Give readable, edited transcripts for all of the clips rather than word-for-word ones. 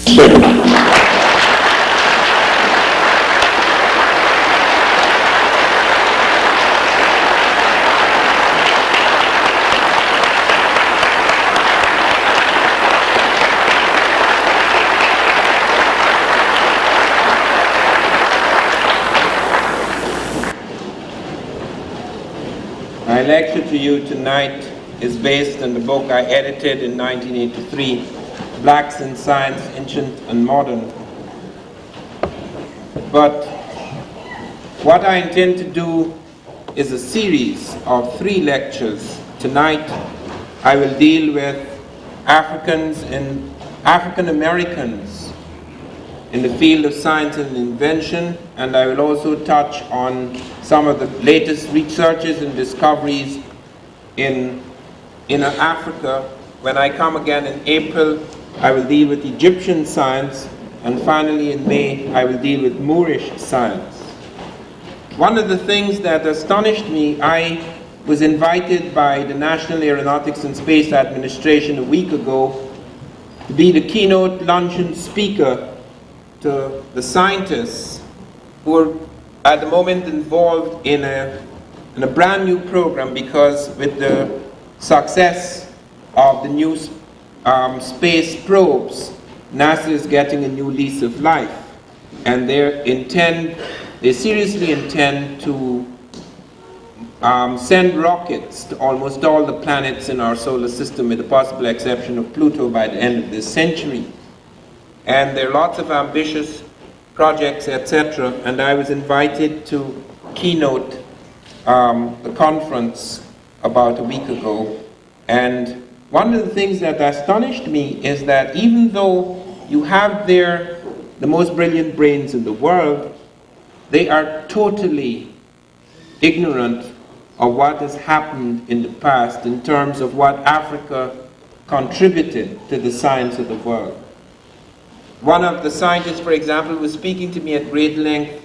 My lecture to you tonight is based on the book I edited in 1983, Blacks in Science, Ancient and Modern. But what I intend to do is a series of 3 lectures. Tonight I will deal with Africans and African Americans in the field of science and invention, and I will also touch on some of the latest researches and discoveries in Africa. When I come again in April, I will deal with Egyptian science, and finally in May, I will deal with Moorish science. One of the things that astonished me, I was invited by the National Aeronautics and Space Administration a week ago to be the keynote luncheon speaker to the scientists who are at the moment involved in a brand new program, because with the success of the new space probes, NASA is getting a new lease of life, and they seriously intend to send rockets to almost all the planets in our solar system, with the possible exception of Pluto, by the end of this century. And there are lots of ambitious projects, etc. And I was invited to keynote the conference about a week ago. And one of the things that astonished me is that even though you have there the most brilliant brains in the world, they are totally ignorant of what has happened in the past in terms of what Africa contributed to the science of the world. One of the scientists, for example, was speaking to me at great length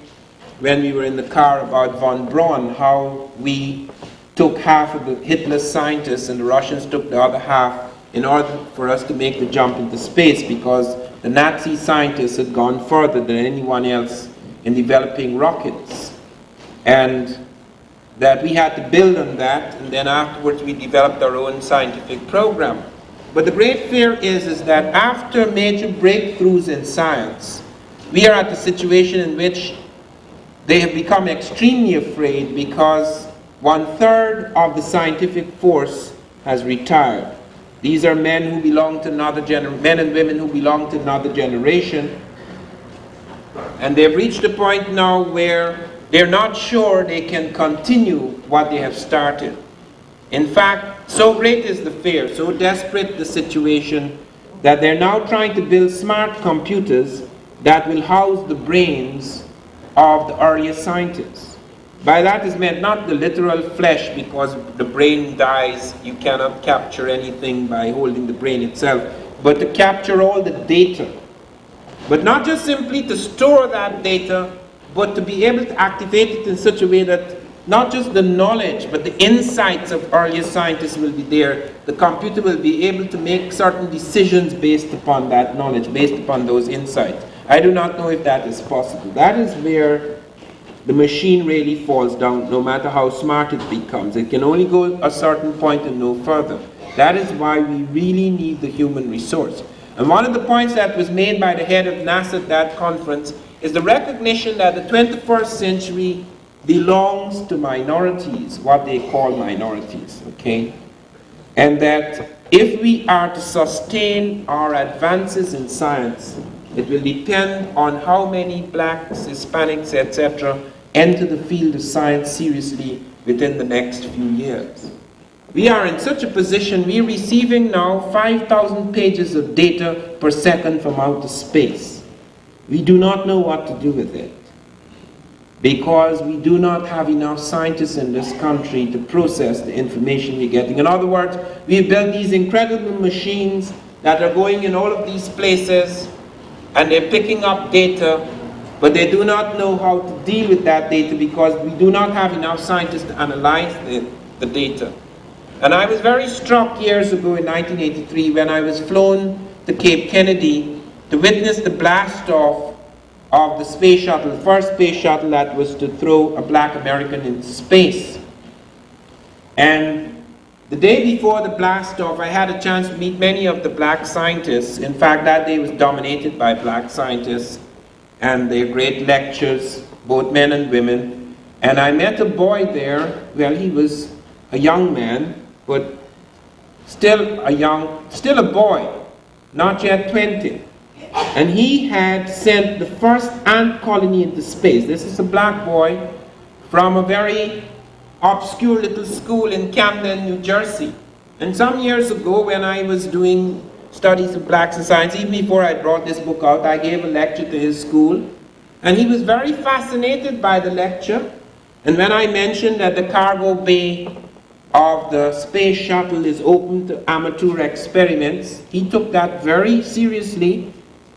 when we were in the car about von Braun, how we took half of the Hitler scientists and the Russians took the other half in order for us to make the jump into space, because the Nazi scientists had gone further than anyone else in developing rockets. And that we had to build on that, and then afterwards we developed our own scientific program. But the great fear is that after major breakthroughs in science, we are at a situation in which they have become extremely afraid, because 1/3 of the scientific force has retired. These are men who belong to another men and women who belong to another generation, and they've reached a point now where they're not sure they can continue what they have started. In fact, so great is the fear, so desperate the situation, that they're now trying to build smart computers that will house the brains of the earliest scientists. By that is meant not the literal flesh, because the brain dies, you cannot capture anything by holding the brain itself, but to capture all the data. But not just simply to store that data, but to be able to activate it in such a way that not just the knowledge, but the insights of earlier scientists will be there. The computer will be able to make certain decisions based upon that knowledge, based upon those insights. I do not know if that is possible. That is where the machine really falls down, no matter how smart it becomes. It can only go a certain point and no further. That is why we really need the human resource. And one of the points that was made by the head of NASA at that conference is the recognition that the 21st century belongs to minorities, what they call minorities, okay? And that if we are to sustain our advances in science, it will depend on how many blacks, Hispanics, etc. enter the field of science seriously within the next few years. We are in such a position, we're receiving now 5,000 pages of data per second from outer space. We do not know what to do with it, because we do not have enough scientists in this country to process the information we're getting. In other words, we built these incredible machines that are going in all of these places, and they're picking up data, but they do not know how to deal with that data, because we do not have enough scientists to analyze the data. And I was very struck years ago in 1983 when I was flown to Cape Kennedy to witness the blast off of the space shuttle, the first space shuttle that was to throw a black American into space. And the day before the blast off, I had a chance to meet many of the black scientists. In fact, that day was dominated by black scientists and their great lectures, both men and women. And I met a boy there. Well, he was a young man, but still a boy, not yet 20. And he had sent the first ant colony into space. This is a black boy from a very obscure little school in Camden, New Jersey. And some years ago, when I was doing studies of blacks in science, even before I brought this book out, I gave a lecture to his school. And he was very fascinated by the lecture. And when I mentioned that the cargo bay of the space shuttle is open to amateur experiments, he took that very seriously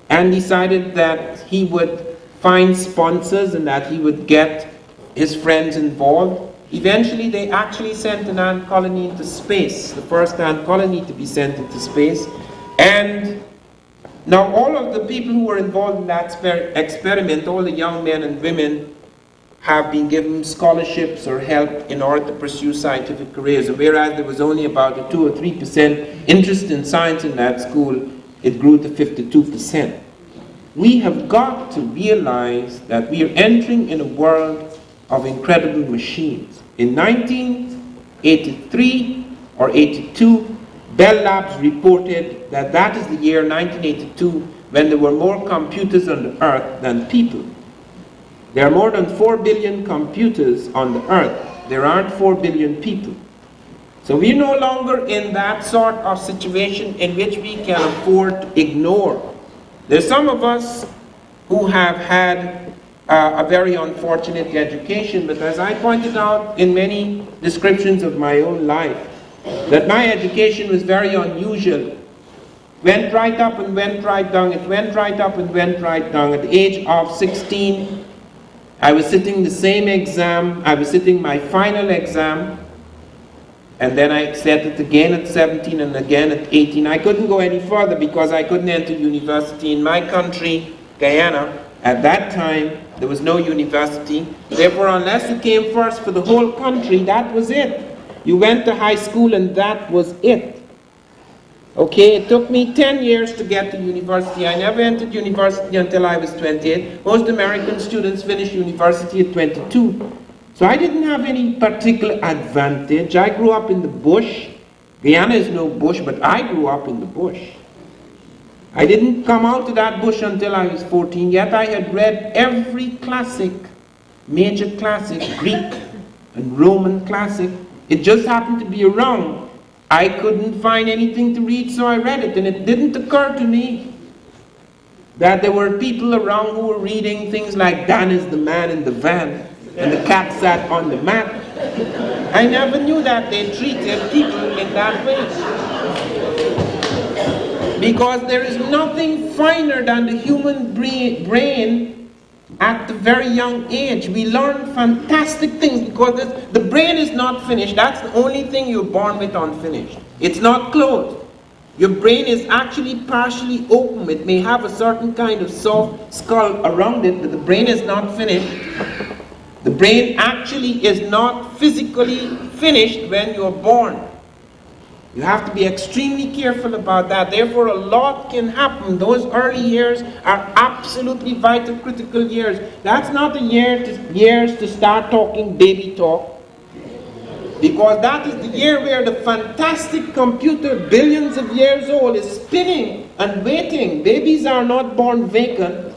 and decided that he would find sponsors and that he would get his friends involved. Eventually, they actually sent an ant colony into space, the first ant colony to be sent into space. And now all of the people who were involved in that experiment, all the young men and women, have been given scholarships or help in order to pursue scientific careers. Whereas there was only about a 2 or 3% interest in science in that school, it grew to 52%. We have got to realize that we are entering in a world of incredible machines. In 1983 or 82, Bell Labs reported that that is the year 1982 when there were more computers on the earth than people. There are more than 4 billion computers on the earth. There aren't 4 billion people. So we're no longer in that sort of situation in which we can afford to ignore. There's some of us who have had a very unfortunate education, but as I pointed out in many descriptions of my own life, that my education was very unusual. Went right up and went right down. It went right up and went right down. At the age of 16, I was sitting the same exam. I was sitting my final exam. And then I sat it again at 17 and again at 18. I couldn't go any further because I couldn't enter university. In my country, Guyana, at that time, there was no university. Therefore, unless you came first for the whole country, that was it. You went to high school and that was it. Okay, it took me 10 years to get to university. I never entered university until I was 28. Most American students finish university at 22. So I didn't have any particular advantage. I grew up in the bush. Guyana is no bush, but I grew up in the bush. I didn't come out of that bush until I was 14, yet I had read every classic, major classic, Greek and Roman classic. It just happened to be around. I couldn't find anything to read, so I read it, and it didn't occur to me that there were people around who were reading things like Dan is the man in the van, and the cat sat on the mat. I never knew that they treated people in that way. Because there is nothing finer than the human brain at the very young age. We learn fantastic things because the brain is not finished. That's the only thing you're born with unfinished. It's not closed. Your brain is actually partially open. It may have a certain kind of soft skull around it, but the brain is not finished. The brain actually is not physically finished when you're born. You have to be extremely careful about that. Therefore, a lot can happen. Those early years are absolutely vital, critical years. That's not the years to start talking baby talk. Because that is the year where the fantastic computer, billions of years old, is spinning and waiting. Babies are not born vacant.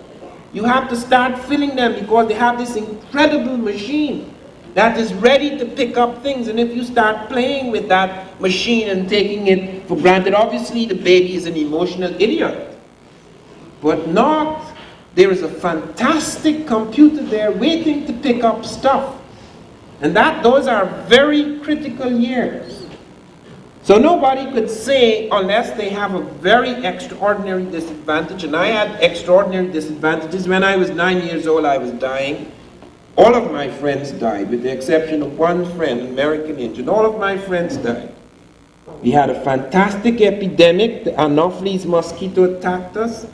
You have to start filling them because they have this incredible machine that is ready to pick up things. And if you start playing with that machine and taking it for granted, obviously the baby is an emotional idiot. But not, there is a fantastic computer there waiting to pick up stuff. And those are very critical years. So nobody could say, unless they have a very extraordinary disadvantage, and I had extraordinary disadvantages. When I was 9 years old, I was dying. All of my friends died, with the exception of one friend, an American Indian. All of my friends died. We had a fantastic epidemic. The Anopheles mosquito attacked us.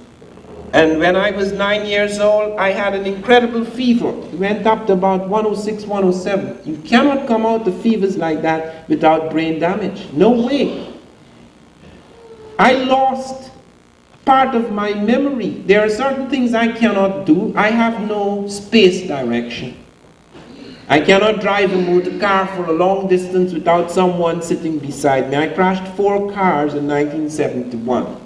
And when I was 9 years old, I had an incredible fever. It went up to about 106, 107. You cannot come out of fevers like that without brain damage. No way. I lost part of my memory. There are certain things I cannot do. I have no space direction. I cannot drive a motor car for a long distance without someone sitting beside me. I crashed 4 cars in 1971.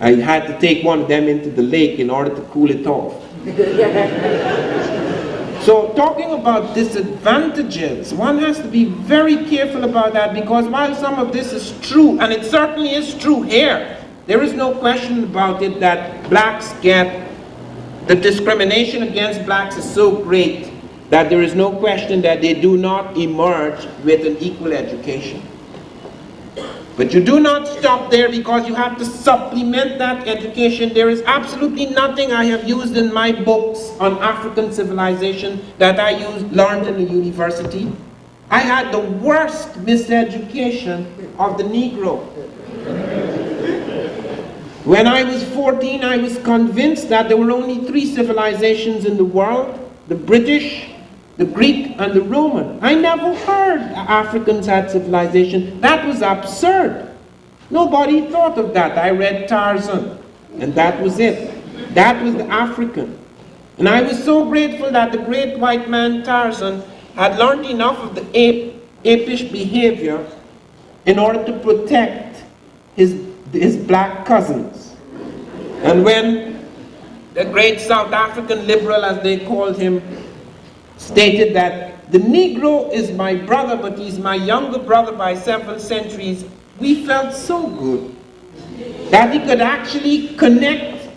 I had to take one of them into the lake in order to cool it off. So talking about disadvantages, one has to be very careful about that, because while some of this is true, and it certainly is true here, there is no question about it that blacks the discrimination against blacks is so great that there is no question that they do not emerge with an equal education. But you do not stop there, because you have to supplement that education. There is absolutely nothing I have used in my books on African civilization that I learned in the university. I had the worst miseducation of the Negro. When I was 14, I was convinced that there were only 3 civilizations in the world: the British, the Greek, and the Roman. I never heard Africans had civilization. That was absurd. Nobody thought of that. I read Tarzan, and that was it. That was the African. And I was so grateful that the great white man Tarzan had learned enough of the apish behavior in order to protect his black cousins. And when the great South African liberal, as they called him, stated that the Negro is my brother, but he's my younger brother by several centuries, we felt so good that he could actually connect,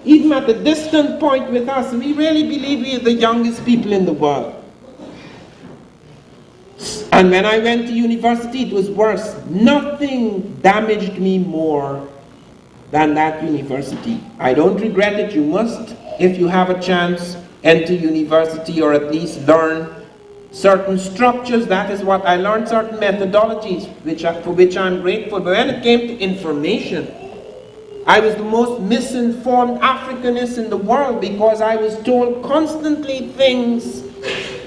even at a distant point, with us. We really believe we are the youngest people in the world. And when I went to university, it was worse. Nothing damaged me more than that university. I don't regret it. You must, if you have a chance, enter university, or at least learn certain structures. That is what I learned, certain methodologies for which I'm grateful. But when it came to information, I was the most misinformed Africanist in the world, because I was told constantly things.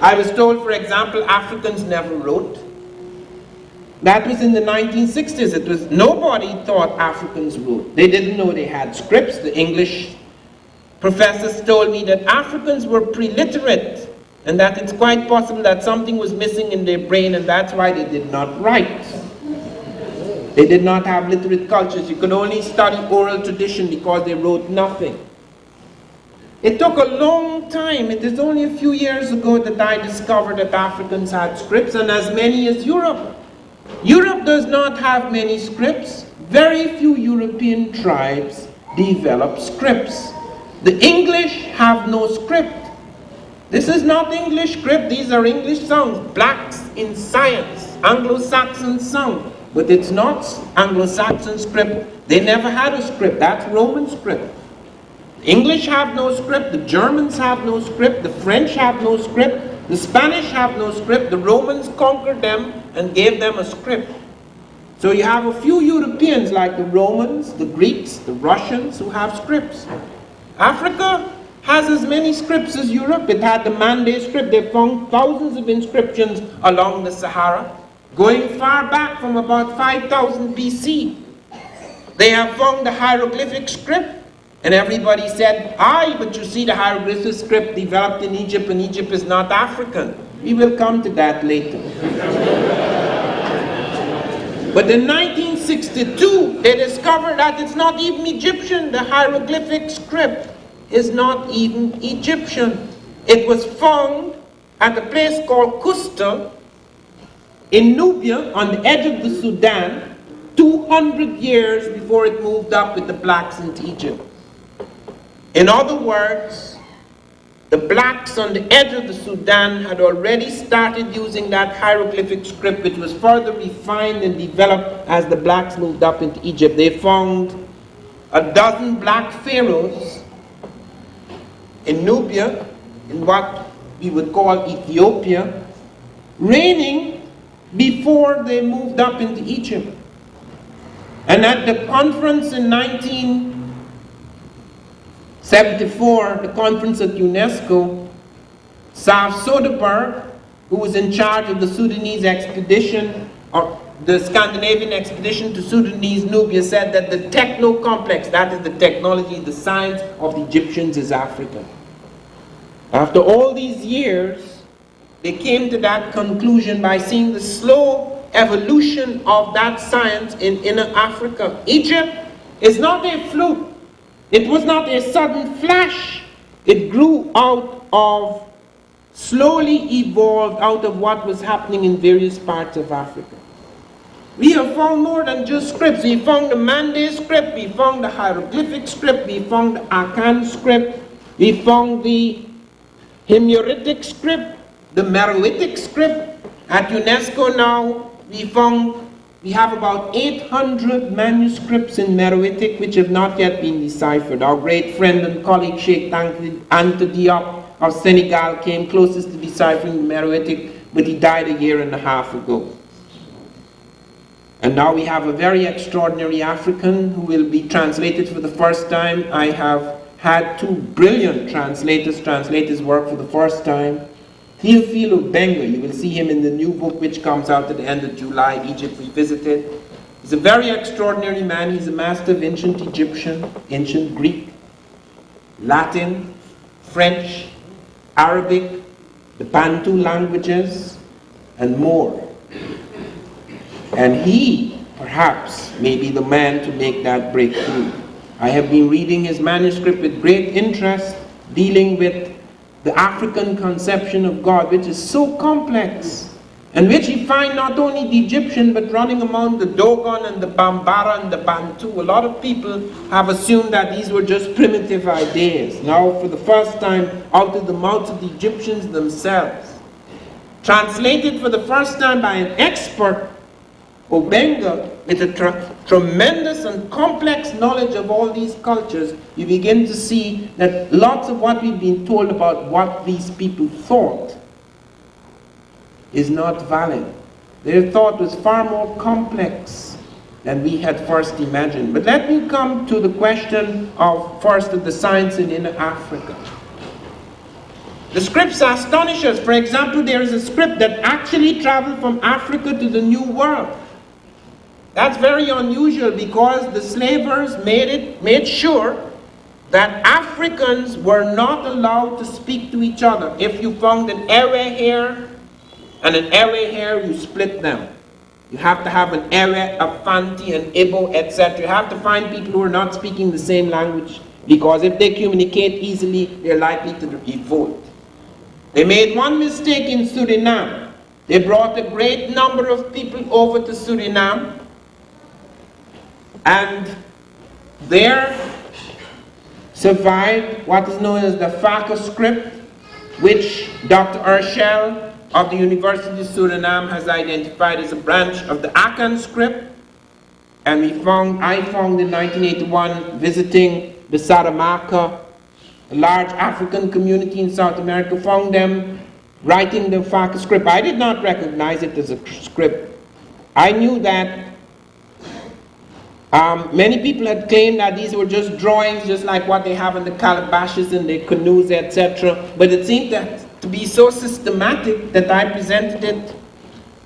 I was told, for example, Africans never wrote. That was in the 1960s. Nobody thought Africans wrote. They didn't know they had scripts. The English professors told me that Africans were pre-literate, and that it's quite possible that something was missing in their brain, and that's why they did not write. They did not have literate cultures. You could only study oral tradition because they wrote nothing. It took a long time. It is only a few years ago that I discovered that Africans had scripts, and as many as Europe. Europe does not have many scripts. Very few European tribes develop scripts. The English have no script. This is not English script, these are English songs. Blacks in Science, Anglo-Saxon song. But it's not Anglo-Saxon script. They never had a script. That's Roman script. The English have no script, the Germans have no script, the French have no script, the Spanish have no script. The Romans conquered them and gave them a script. So you have a few Europeans like the Romans, the Greeks, the Russians who have scripts. Africa has as many scripts as Europe. It had the Mande script. They found thousands of inscriptions along the Sahara, going far back from about 5000 BC. They have found the hieroglyphic script, and everybody said, aye, but you see the hieroglyphic script developed in Egypt, and Egypt is not African. We will come to that later. But in 1962, they discovered that it's not even Egyptian. The hieroglyphic script is not even Egyptian. It was found at a place called Kusta in Nubia, on the edge of the Sudan, 200 years before it moved up with the blacks into Egypt. In other words, the blacks on the edge of the Sudan had already started using that hieroglyphic script, which was further refined and developed as the blacks moved up into Egypt. They found a dozen black pharaohs in Nubia, in what we would call Ethiopia, reigning before they moved up into Egypt. And at the conference in 74, the conference at UNESCO, Saaf Soderberg, who was in charge of the Sudanese expedition, or the Scandinavian expedition to Sudanese Nubia, said that the techno-complex, that is the technology, the science of the Egyptians, is Africa. After all these years, they came to that conclusion by seeing the slow evolution of that science in inner Africa. Egypt is not a fluke. It was not a sudden flash. It grew out of, slowly evolved out of what was happening in various parts of Africa. We have found more than just scripts. We found the Mande script, we found the hieroglyphic script, we found the Akan script, we found the Himyaritic script, the Meroitic script. At UNESCO now, we have about 800 manuscripts in Meroitic which have not yet been deciphered. Our great friend and colleague Sheikh Anta Diop of Senegal came closest to deciphering the Meroitic, but he died a year and a half ago. And now we have a very extraordinary African who will be translated for the first time. I have had two brilliant translators translate his work for the first time. Theophilo Benga, you will see him in the new book which comes out at the end of July, Egypt Revisited. He's a very extraordinary man. He's a master of ancient Egyptian, ancient Greek, Latin, French, Arabic, the Bantu languages, and more. And he, perhaps, may be the man to make that breakthrough. I have been reading his manuscript with great interest, dealing with the African conception of God, which is so complex, and which you find not only the Egyptian, but running among the Dogon and the Bambara and the Bantu. A lot of people have assumed that these were just primitive ideas. Now, for the first time, out of the mouths of the Egyptians themselves, translated for the first time by an expert, Obenga, with a tremendous and complex knowledge of all these cultures, you begin to see that lots of what we've been told about what these people thought is not valid. Their thought was far more complex than we had first imagined. But let me come to the question of first of the science in inner Africa. The scripts astonish us. For example, there is a script that actually traveled from Africa to the New World. That's very unusual because the slavers made sure that Africans were not allowed to speak to each other. If you found an Ewe here and an Ewe here, you split them. You have to have an Ewe, a Fanti, an Igbo, etc. You have to find people who are not speaking the same language, because if they communicate easily, they're likely to revolt. They made one mistake in Suriname. They brought a great number of people over to Suriname, and there survived what is known as the Faka script, which Dr. Urshel of the University of Suriname has identified as a branch of the Akan script. And I found in 1981, visiting the Saramaka, a large African community in South America, found them writing the Faka script. I did not recognize it as a script. I knew that many people had claimed that these were just drawings, just like what they have in the calabashes and the canoes, etc. But it seemed to be so systematic that I presented it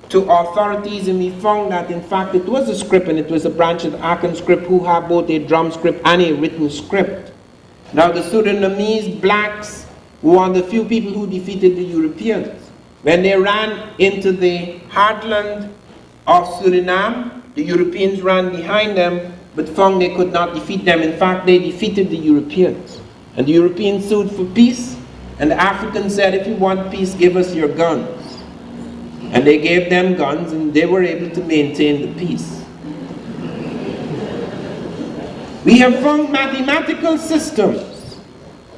to authorities, and we found that in fact it was a script, and it was a branch of the Akan script, who have both a drum script and a written script. Now the Surinamese blacks were one of the few people who defeated the Europeans. When they ran into the heartland of Suriname, the Europeans ran behind them, but found they could not defeat them. In fact, they defeated the Europeans. And the Europeans sued for peace, and the Africans said, if you want peace, give us your guns. And they gave them guns, and they were able to maintain the peace. We have found mathematical systems.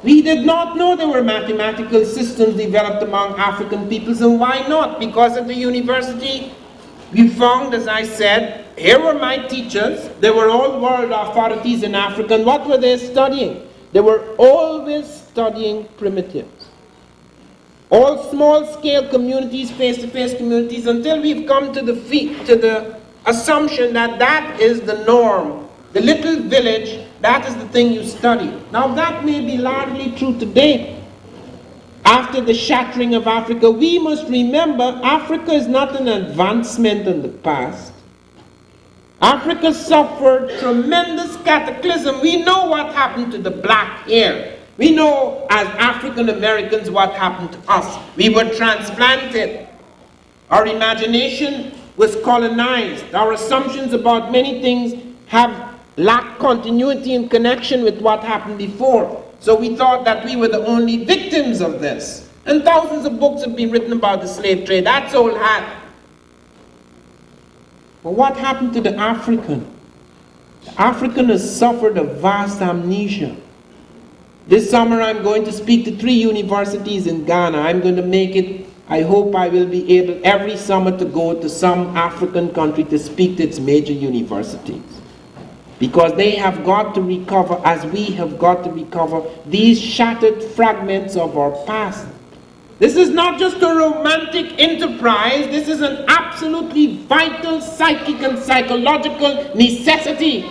We did not know there were mathematical systems developed among African peoples, and why not? Because at the university, we found, as I said, here were my teachers. They were all world authorities in Africa. And what were they studying? They were always studying primitives. All small-scale communities, face-to-face communities, until we've come to the assumption that that is the norm. The little village That is the thing you study. Now that may be largely true today. After the shattering of Africa, we must remember Africa is not an advancement in the past. Africa suffered tremendous cataclysm. We know what happened to the black hair. We know as African Americans what happened to us. We were transplanted. Our imagination was colonized. Our assumptions about many things have lacked continuity and connection with what happened before. So we thought that we were the only victims of this. And thousands of books have been written about the slave trade. That's old hat. But what happened to the African? The African has suffered a vast amnesia. This summer I'm going to speak to 3 universities in Ghana. I'm going to make it, I hope I will be able every summer to go to some African country to speak to its major universities. Because they have got to recover, as we have got to recover, these shattered fragments of our past. This is not just a romantic enterprise, this is an absolutely vital psychic and psychological necessity.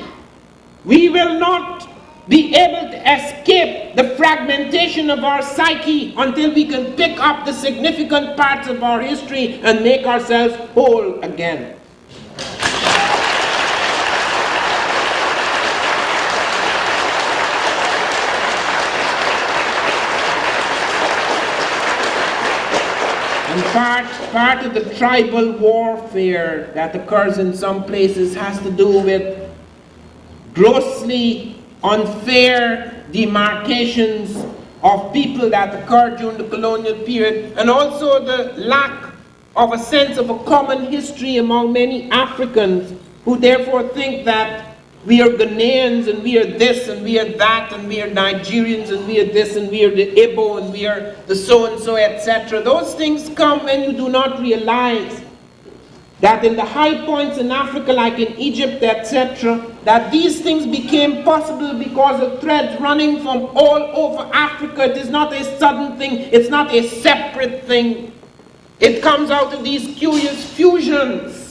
We will not be able to escape the fragmentation of our psyche until we can pick up the significant parts of our history and make ourselves whole again. And part of the tribal warfare that occurs in some places has to do with grossly unfair demarcations of people that occurred during the colonial period, and also the lack of a sense of a common history among many Africans who therefore think that we are Ghanaians and we are this and we are that and we are Nigerians and we are this and we are the Igbo and we are the so-and-so, etc. Those things come when you do not realize that in the high points in Africa, like in Egypt, etc., that these things became possible because of threads running from all over Africa. It is not a sudden thing. It's not a separate thing. It comes out of these curious fusions.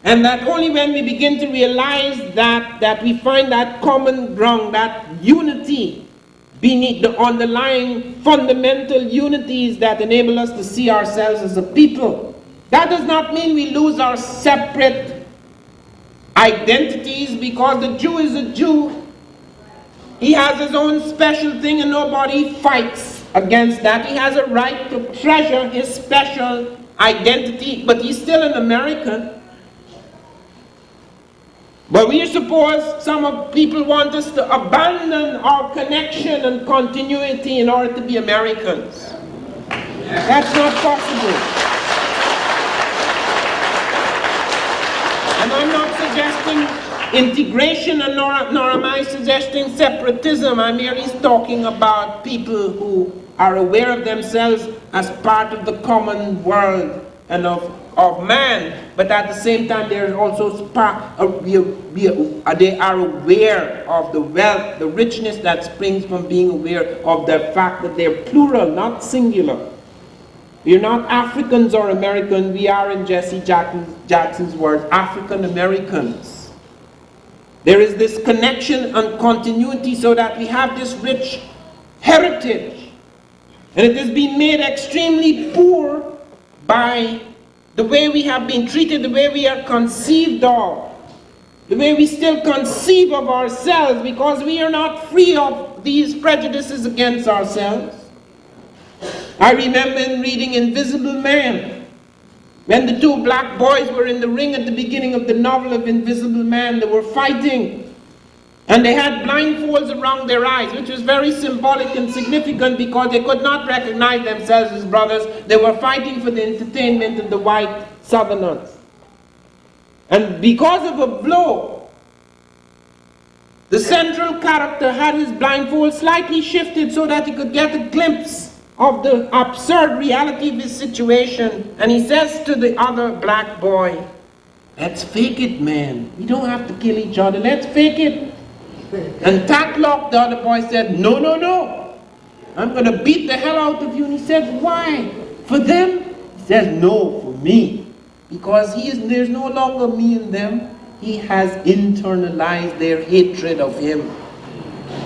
And that only when we begin to realize that we find that common ground, that unity beneath the underlying fundamental unities that enable us to see ourselves as a people. That does not mean we lose our separate identities, because the Jew is a Jew. He has his own special thing and nobody fights against that. He has a right to treasure his special identity, but he's still an American. But we suppose some of people want us to abandon our connection and continuity in order to be Americans. That's not possible. And I'm not suggesting integration, and nor am I suggesting separatism. I'm merely talking about people who are aware of themselves as part of the common world and of man, but at the same time there is also they are aware of the wealth, the richness that springs from being aware of the fact that they're plural, not singular. We're not Africans or Americans, we are, in Jesse Jackson's words, African Americans. There is this connection and continuity so that we have this rich heritage. And it has been made extremely poor by the way we have been treated, the way we are conceived of, the way we still conceive of ourselves, because we are not free of these prejudices against ourselves. I remember in reading Invisible Man, when the 2 black boys were in the ring at the beginning of the novel of Invisible Man, they were fighting. And they had blindfolds around their eyes, which was very symbolic and significant because they could not recognize themselves as brothers. They were fighting for the entertainment of the white Southerners. And because of a blow, the central character had his blindfold slightly shifted so that he could get a glimpse of the absurd reality of his situation. And he says to the other black boy, "Let's fake it, man. We don't have to kill each other. Let's fake it." And Tatlock, the other boy, said, "No, no, no. I'm going to beat the hell out of you." And he said, "Why? For them?" He says, "No, for me. Because there's no longer me and them. he has internalized their hatred of him,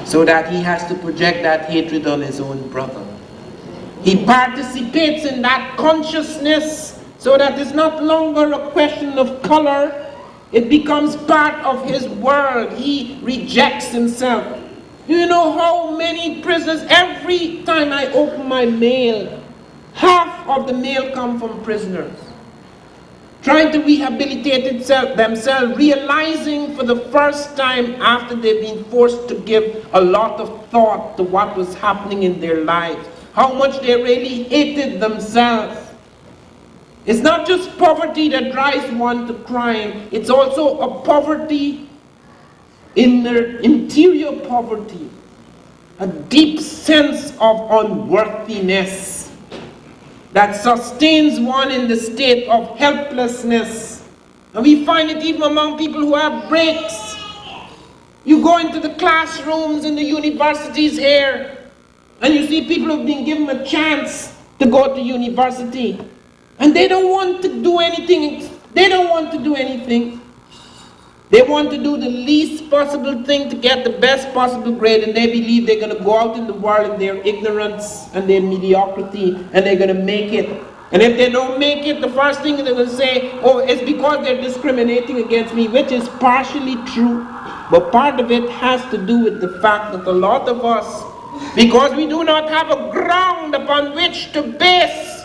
so that he has to project that hatred on his own brother. He participates in that consciousness, so that it's not longer a question of color. It becomes part of his world. He rejects himself. Do you know how many prisoners, every time I open my mail, half of the mail come from prisoners trying to rehabilitate themselves, realizing for the first time after they've been forced to give a lot of thought to what was happening in their lives, how much they really hated themselves. It's not just poverty that drives one to crime, it's also a poverty in their interior poverty, a deep sense of unworthiness that sustains one in the state of helplessness. And we find it even among people who have breaks. You go into the classrooms in the universities here, and you see people who've been given a chance to go to university, and they don't want to do anything. They don't want to do anything. They want to do the least possible thing to get the best possible grade, and they believe they're going to go out in the world in their ignorance and their mediocrity, and they're going to make it. And if they don't make it, the first thing they will say, oh, it's because they're discriminating against me, which is partially true. But part of it has to do with the fact that a lot of us, because we do not have a ground upon which to base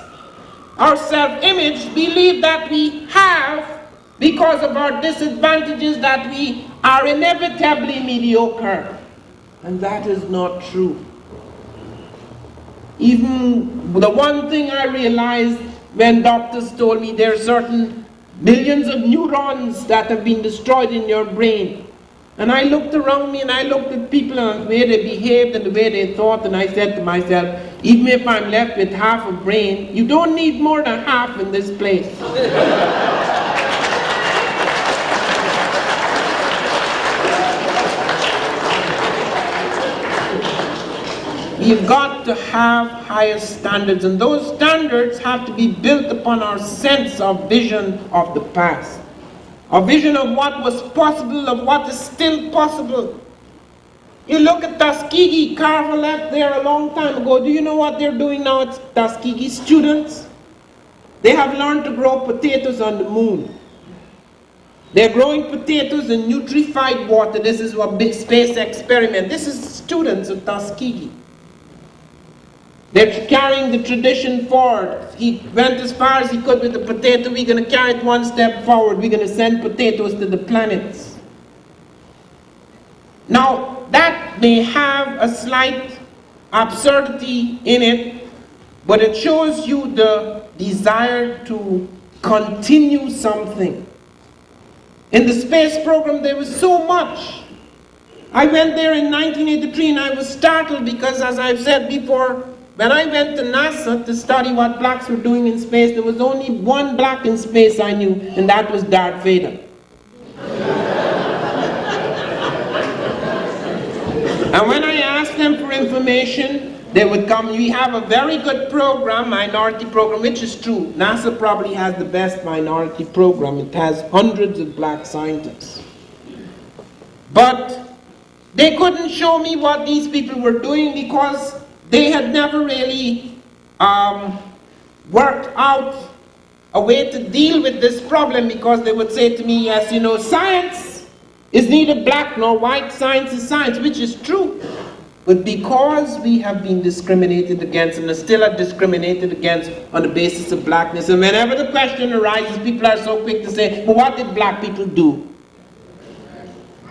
our self-image, believe that we have, because of our disadvantages, that we are inevitably mediocre. And that is not true. Even the one thing I realized when doctors told me there are certain millions of neurons that have been destroyed in your brain. And I looked around me and I looked at people and the way they behaved and the way they thought, and I said to myself, even if I'm left with half a brain, you don't need more than half in this place. We've got to have higher standards, and those standards have to be built upon our sense of vision of the past. A vision of what was possible, of what is still possible. You look at Tuskegee, Carver left there a long time ago. Do you know what they're doing now at Tuskegee? Students, they have learned to grow potatoes on the moon. They're growing potatoes in nutrified water. This is a big space experiment. This is students at Tuskegee. They're carrying the tradition forward. He went as far as he could with the potato. We're going to carry it one step forward. We're going to send potatoes to the planets. Now, that may have a slight absurdity in it, but it shows you the desire to continue something. In the space program, there was so much. I went there in 1983 and I was startled because, as I've said before, when I went to NASA to study what blacks were doing in space, there was only one black in space I knew, and that was Darth Vader. And when I asked them for information, they would come. We have a very good program, minority program, which is true. NASA probably has the best minority program. It has hundreds of black scientists. But they couldn't show me what these people were doing because they had never really worked out a way to deal with this problem, because they would say to me, yes, you know, science is neither black nor white, science is science, which is true. But because we have been discriminated against and are still are discriminated against on the basis of blackness, and whenever the question arises, people are so quick to say, well, what did black people do?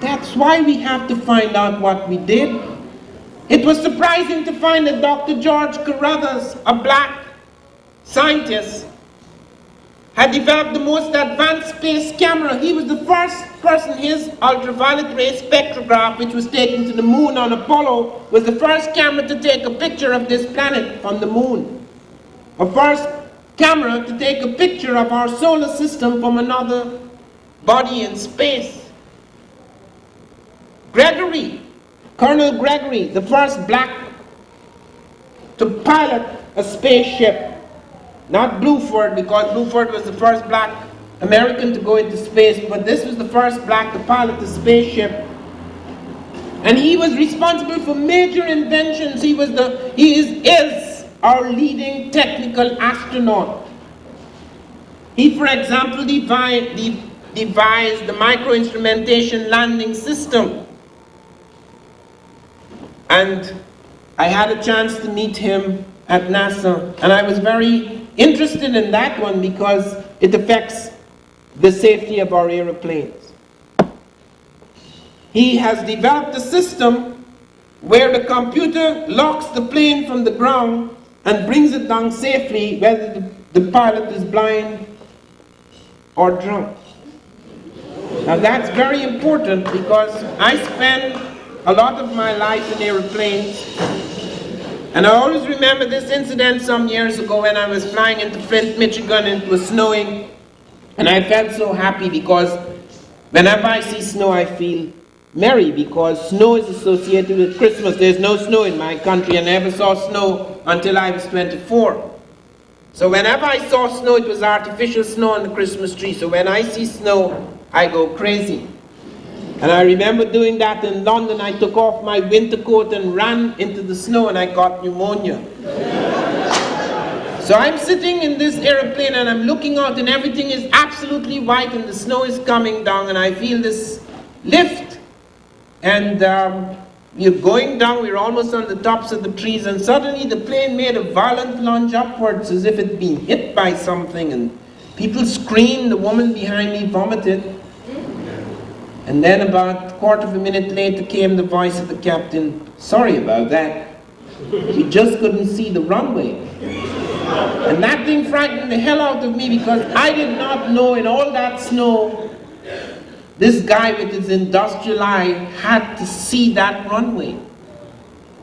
That's why we have to find out what we did. It was surprising to find that Dr. George Carruthers, a black scientist, had developed the most advanced space camera. He was the first person. His ultraviolet ray spectrograph, which was taken to the moon on Apollo, was the first camera to take a picture of this planet on the moon. A first camera to take a picture of our solar system from another body in space. Colonel Gregory, the first black to pilot a spaceship. Not Bluford, because Bluford was the first black American to go into space, but this was the first black to pilot the spaceship. And he was responsible for major inventions. He is our leading technical astronaut. He, for example, devised the micro-instrumentation landing system. And I had a chance to meet him at NASA, and I was very interested in that one because it affects the safety of our aeroplanes. He has developed a system where the computer locks the plane from the ground and brings it down safely whether the pilot is blind or drunk. Now that's very important because I spend a lot of my life in airplanes, and I always remember this incident some years ago when I was flying into Flint, Michigan, and it was snowing, and I felt so happy because whenever I see snow I feel merry because snow is associated with Christmas. There's no snow in my country. I never saw snow until I was 24. So whenever I saw snow, it was artificial snow on the Christmas tree. So when I see snow, I go crazy. And I remember doing that in London. I took off my winter coat and ran into the snow and I got pneumonia. So I'm sitting in this airplane and I'm looking out and everything is absolutely white and the snow is coming down and I feel this lift. And we're going down, we're almost on the tops of the trees, and suddenly the plane made a violent lunge upwards as if it'd been hit by something, and people screamed, the woman behind me vomited. And then about a quarter of a minute later came the voice of the captain, "Sorry about that, we just couldn't see the runway." And that thing frightened the hell out of me because I did not know in all that snow this guy with his industrial eye had to see that runway.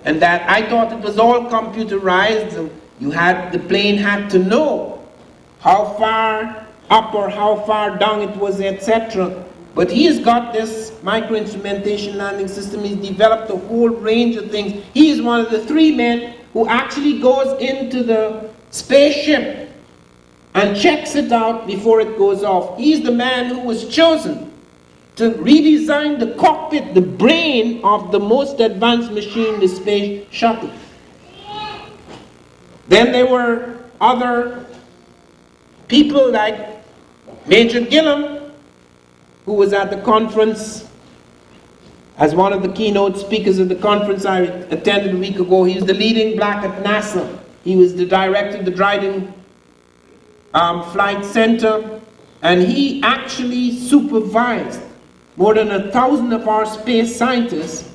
And that I thought it was all computerized. And the plane had to know how far up or how far down it was, etc. But he has got this micro-instrumentation landing system. He's developed a whole range of things. He is one of the 3 men who actually goes into the spaceship and checks it out before it goes off. He's the man who was chosen to redesign the cockpit, the brain of the most advanced machine, the space shuttle. Then there were other people like Major Gillum, who was at the conference as one of the keynote speakers of the conference I attended a week ago. He was the leading black at NASA. He was the director of the Dryden Flight Center, and he actually supervised more than 1,000 of our space scientists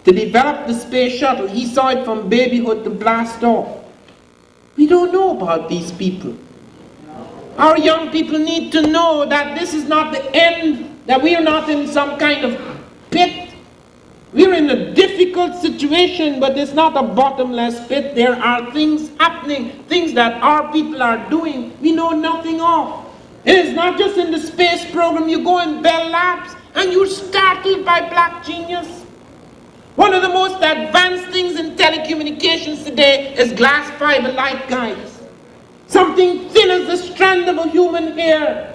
to develop the space shuttle. He saw it from babyhood to blast off. We don't know about these people. Our young people need to know that this is not the end, that we are not in some kind of pit. We're in a difficult situation, but it's not a bottomless pit. There are things happening, things that our people are doing we know nothing of. It is not just in the space program. You go in Bell Labs and you're startled by black genius. One of the most advanced things in telecommunications today is glass fiber light guides. Something thin as the strand of a human hair.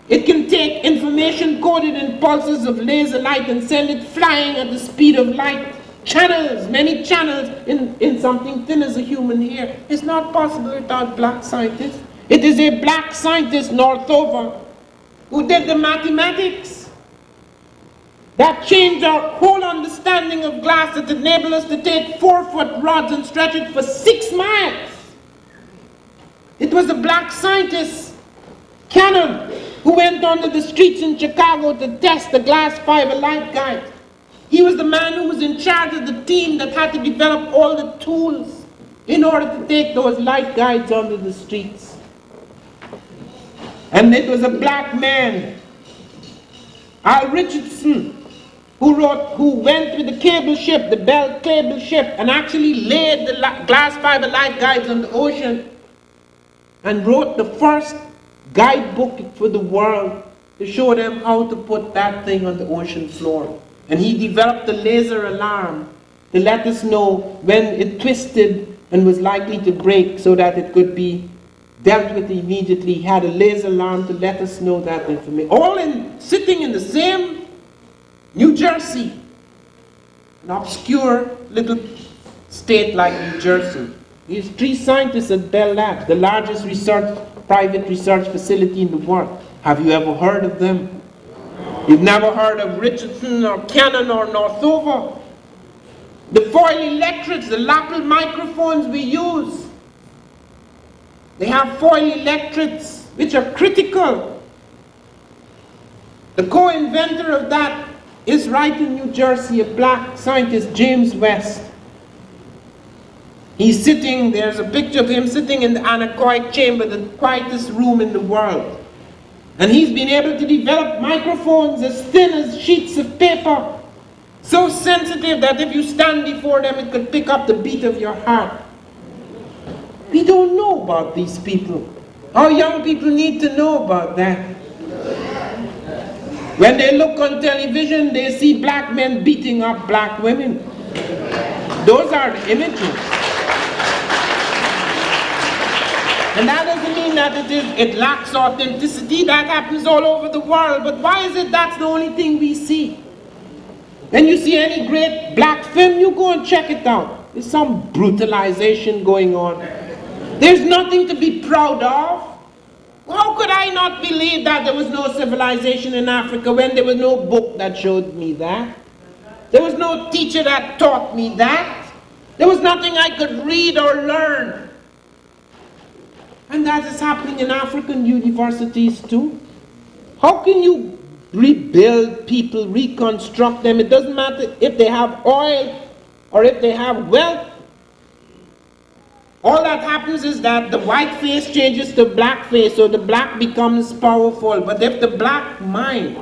It can take information coded in pulses of laser light and send it flying at the speed of light. Channels, many channels in something thin as a human hair. It's not possible without black scientists. It is a black scientist, Northover, who did the mathematics that changed our whole understanding of glass, that enabled us to take 4-foot rods and stretch it for 6 miles. It was a black scientist, Cannon, who went onto the streets in Chicago to test the glass fiber light guide. He was the man who was in charge of the team that had to develop all the tools in order to take those light guides onto the streets. And it was a black man, Al Richardson, who went with the cable ship, the Bell cable ship, and actually laid the glass fiber light guides on the ocean and wrote the first guidebook for the world to show them how to put that thing on the ocean floor. And he developed a laser alarm to let us know when it twisted and was likely to break so that it could be dealt with immediately. He had a laser alarm to let us know that information. All sitting in the same New Jersey, an obscure little state like New Jersey. These 3 scientists at Bell Labs, the largest private research facility in the world. Have you ever heard of them? You've never heard of Richardson or Canon or Northover? The foil electrics, the lapel microphones we use, they have foil electrics which are critical. The co-inventor of that is right in New Jersey, a black scientist, James West. He's sitting, there's a picture of him sitting in the anechoic chamber, the quietest room in the world. And he's been able to develop microphones as thin as sheets of paper, so sensitive that if you stand before them, it could pick up the beat of your heart. We don't know about these people. Our young people need to know about that. When they look on television, they see black men beating up black women. Those are the images. And that doesn't mean that it lacks authenticity. That happens all over the world. But why is it that's the only thing we see? When you see any great black film, you go and check it out. There's some brutalization going on. There's nothing to be proud of. How could I not believe that there was no civilization in Africa when there was no book that showed me that? There was no teacher that taught me that. There was nothing I could read or learn. And that is happening in African universities too. How can you rebuild people, reconstruct them? It doesn't matter if they have oil or if they have wealth. All that happens is that the white face changes to black face, so the black becomes powerful. But if the black mind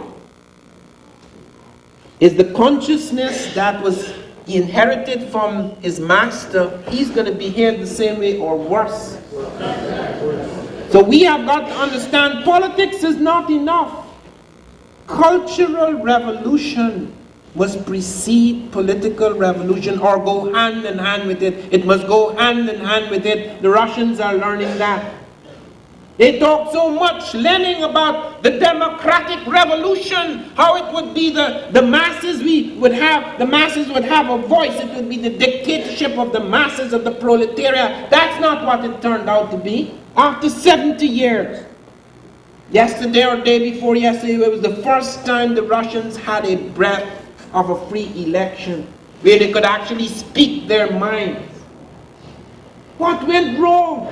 is the consciousness that was inherited from his master, he's going to behave the same way or worse. So we have got to understand politics is not enough. Cultural revolution must precede political revolution or go hand in hand with it. It must go hand in hand with it. The Russians are learning that. They talk so much, Lenin, about the democratic revolution, how it would be the masses the masses would have a voice. It would be the dictatorship of the masses of the proletariat. That's not what it turned out to be. After 70 years, yesterday or day before yesterday, it was the first time the Russians had a breath of a free election where they could actually speak their minds. What went wrong?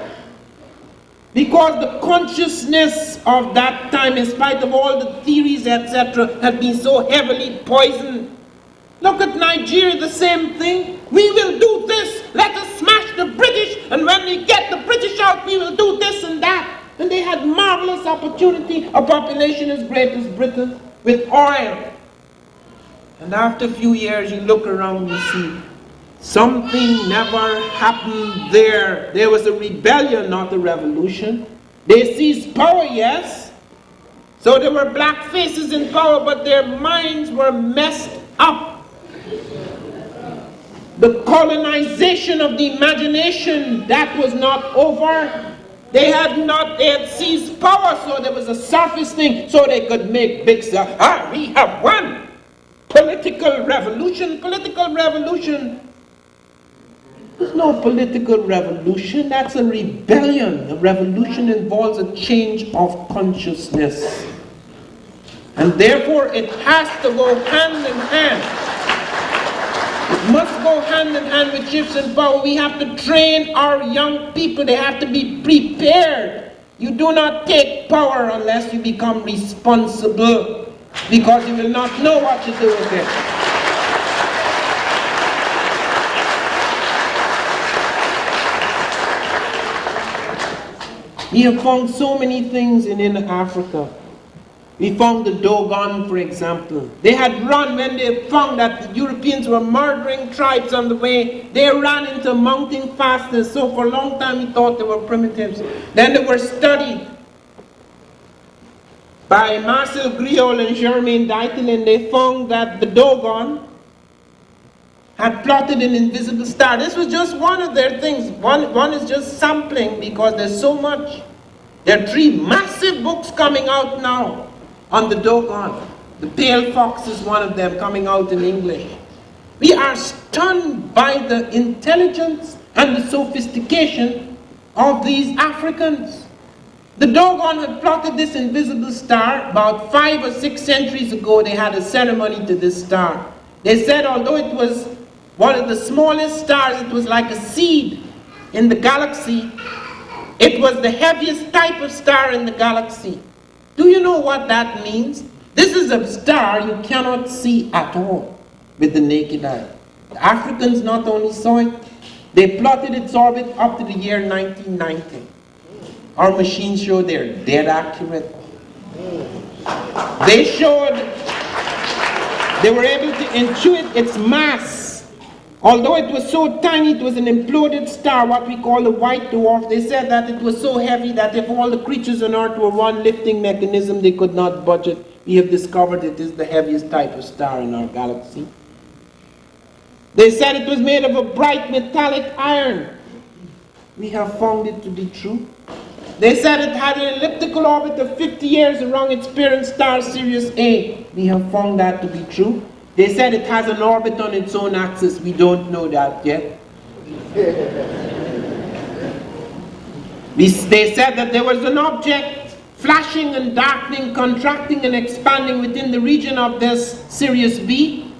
Because the consciousness of that time, in spite of all the theories, etc., had been so heavily poisoned. Look at Nigeria, the same thing. We will do this, let us smash the British, and when we get the British out, we will do this and that. And they had marvelous opportunity, a population as great as Britain, with oil. And after a few years, you look around, you see, something never happened there. There was a rebellion, not a revolution. They seized power, yes. So there were black faces in power, but their minds were messed up. The colonization of the imagination, that was not over. They had seized power, so there was a surface thing, so they could make big stuff. We have won. Political revolution. There's no political revolution, that's a rebellion. A revolution involves a change of consciousness. And therefore it has to go hand in hand. It must go hand in hand with shifts in power. We have to train our young people. They have to be prepared. You do not take power unless you become responsible, because you will not know what to do with it. We have found so many things in Africa. We found the Dogon, for example. They had run when they found that the Europeans were murdering tribes on the way. They ran into mountain fastness. So for a long time we thought they were primitives. Then they were studied by Marcel Griol and Germain Dietelin. They found that the Dogon had plotted an invisible star. This was just one of their things. One is just sampling, because there's so much. There are 3 massive books coming out now on the Dogon. The Pale Fox is one of them, coming out in English. We are stunned by the intelligence and the sophistication of these Africans. The Dogon had plotted this invisible star. About 5 or 6 centuries ago, they had a ceremony to this star. They said although it was one of the smallest stars, it was like a seed in the galaxy. It was the heaviest type of star in the galaxy. Do you know what that means? This is a star you cannot see at all with the naked eye. The Africans not only saw it, they plotted its orbit up to the year 1990. Our machines show they're dead accurate. They were able to intuit its mass. Although it was so tiny, it was an imploded star, what we call a white dwarf. They said that it was so heavy that if all the creatures on Earth were one lifting mechanism, they could not budge it. We have discovered it is the heaviest type of star in our galaxy. They said it was made of a bright metallic iron. We have found it to be true. They said it had an elliptical orbit of 50 years around its parent star, Sirius A. We have found that to be true. They said it has an orbit on its own axis. We don't know that yet. They said that there was an object flashing and darkening, contracting and expanding within the region of this Sirius B.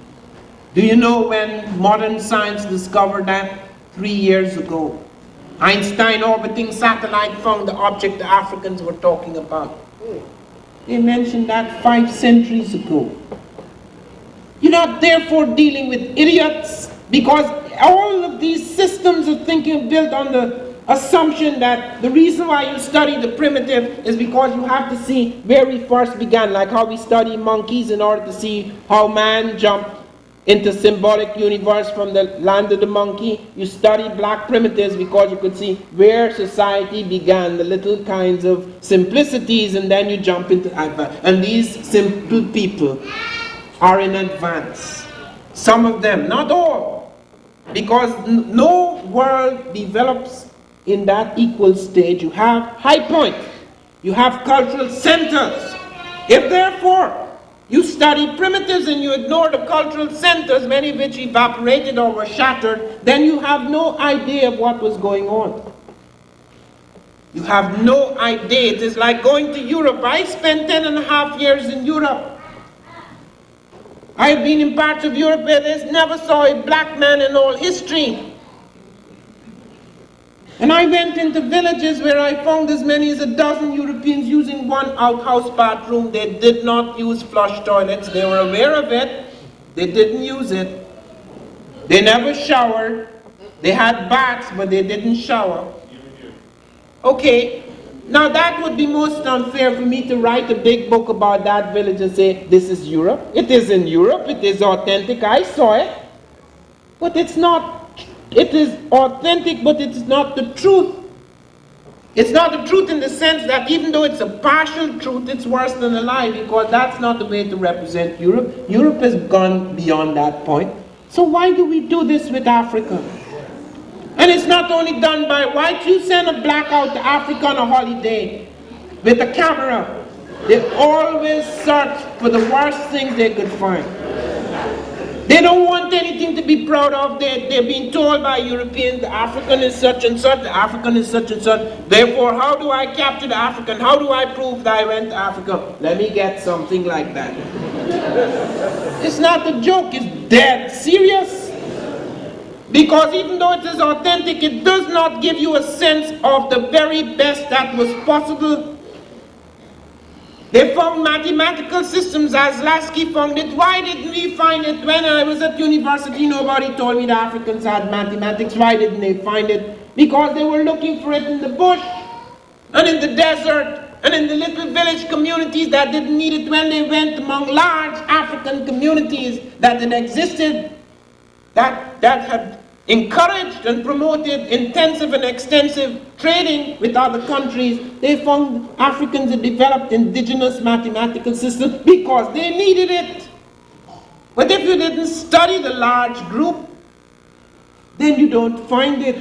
Do you know when modern science discovered that? 3 years ago. Einstein orbiting satellite found the object the Africans were talking about. They mentioned that 5 centuries ago. You're not therefore dealing with idiots, because all of these systems of thinking are built on the assumption that the reason why you study the primitive is because you have to see where we first began, like how we study monkeys in order to see how man jumped into symbolic universe from the land of the monkey. You study black primitives because you could see where society began, the little kinds of simplicities, and then you jump into advance. And these simple people are in advance. Some of them, not all, because no world develops in that equal stage. You have high point, you have cultural centers. If therefore you study primitives and you ignore the cultural centers, many of which evaporated or were shattered, then you have no idea of what was going on. You have no idea. It is like going to Europe. I spent 10.5 years in Europe. I've been in parts of Europe where they never saw a black man in all history. And I went into villages where I found as many as 12 Europeans using one outhouse bathroom. They did not use flush toilets. They were aware of it. They didn't use it. They never showered. They had baths, but they didn't shower. Okay. Now that would be most unfair for me to write a big book about that village and say, this is Europe. It is in Europe, it is authentic, I saw it. But it's not, it is authentic, but it is not the truth. It's not the truth in the sense that even though it's a partial truth, it's worse than a lie, because that's not the way to represent Europe. Europe has gone beyond that point. So why do we do this with Africa? And it's not only done by whites. You send a black out to Africa on a holiday with a camera. They always search for the worst things they could find. They don't want anything to be proud of. They're being told by Europeans, the African is such and such, the African is such and such. Therefore, how do I capture the African? How do I prove that I went to Africa? Let me get something like that. It's not a joke, it's dead serious. Because even though it is authentic, it does not give you a sense of the very best that was possible. They found mathematical systems as Lasky found it. Why didn't we find it? When I was at university, nobody told me the Africans had mathematics. Why didn't they find it? Because they were looking for it in the bush, and in the desert, and in the little village communities that didn't need it. When they went among large African communities that had existed, that had encouraged and promoted intensive and extensive trading with other countries, they found Africans had developed indigenous mathematical systems because they needed it. But if you didn't study the large group, then you don't find it.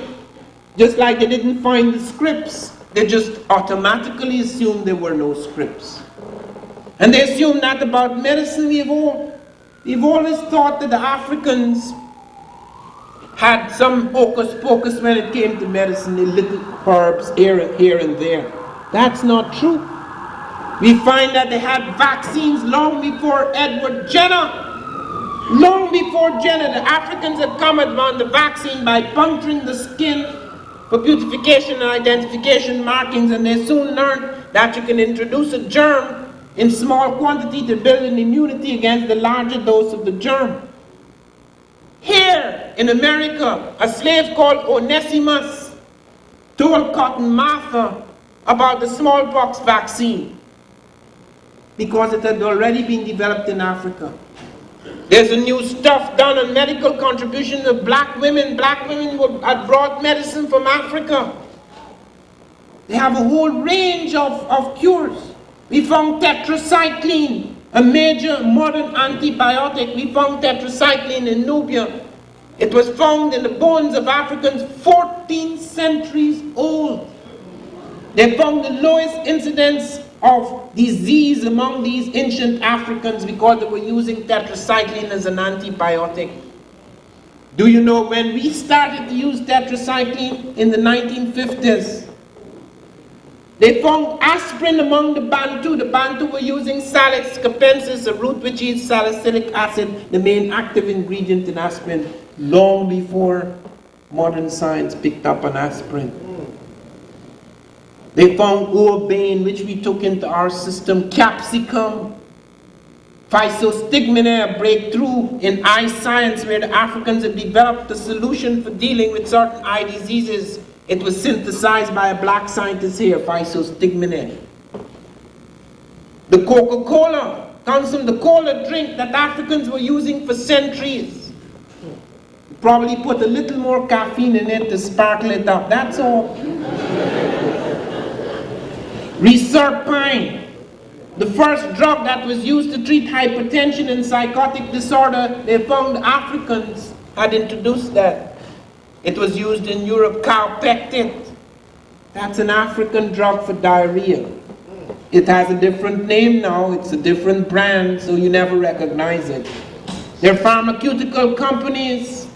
Just like they didn't find the scripts they just automatically assumed there were no scripts. And they assumed that about medicine. We've always thought that the Africans had some hocus pocus when it came to medicine, the little herbs here and there. That's not true. We find that they had vaccines long before Edward Jenner. Long before Jenner, the Africans had come upon the vaccine by puncturing the skin for beautification and identification markings, and they soon learned that you can introduce a germ in small quantity to build an immunity against the larger dose of the germ. Here in America, a slave called Onesimus told Cotton Mather about the smallpox vaccine because it had already been developed in Africa. There's a new stuff done on medical contributions of black women. Black women had brought medicine from Africa. They have a whole range of cures. We found tetracycline, a major modern antibiotic. We found tetracycline in Nubian. It was found in the bones of Africans 14 centuries old. They found the lowest incidence of disease among these ancient Africans because they were using tetracycline as an antibiotic. Do you know when we started to use tetracycline in the 1950s? They found aspirin among the Bantu. The Bantu were using Salix capensis, a root which is salicylic acid, the main active ingredient in aspirin, long before modern science picked up on aspirin. They found urbane, which we took into our system, capsicum, physostigmine, a breakthrough in eye science where the Africans had developed a solution for dealing with certain eye diseases. It was synthesized by a black scientist here, physostigmine. The Coca-Cola comes from the cola drink that Africans were using for centuries. Probably put a little more caffeine in it to sparkle it up, that's all. Reserpine, the first drug that was used to treat hypertension and psychotic disorder, they found Africans had introduced that. It was used in Europe, cowpectin. That's an African drug for diarrhea. It has a different name now, it's a different brand, so you never recognize it. There are pharmaceutical companies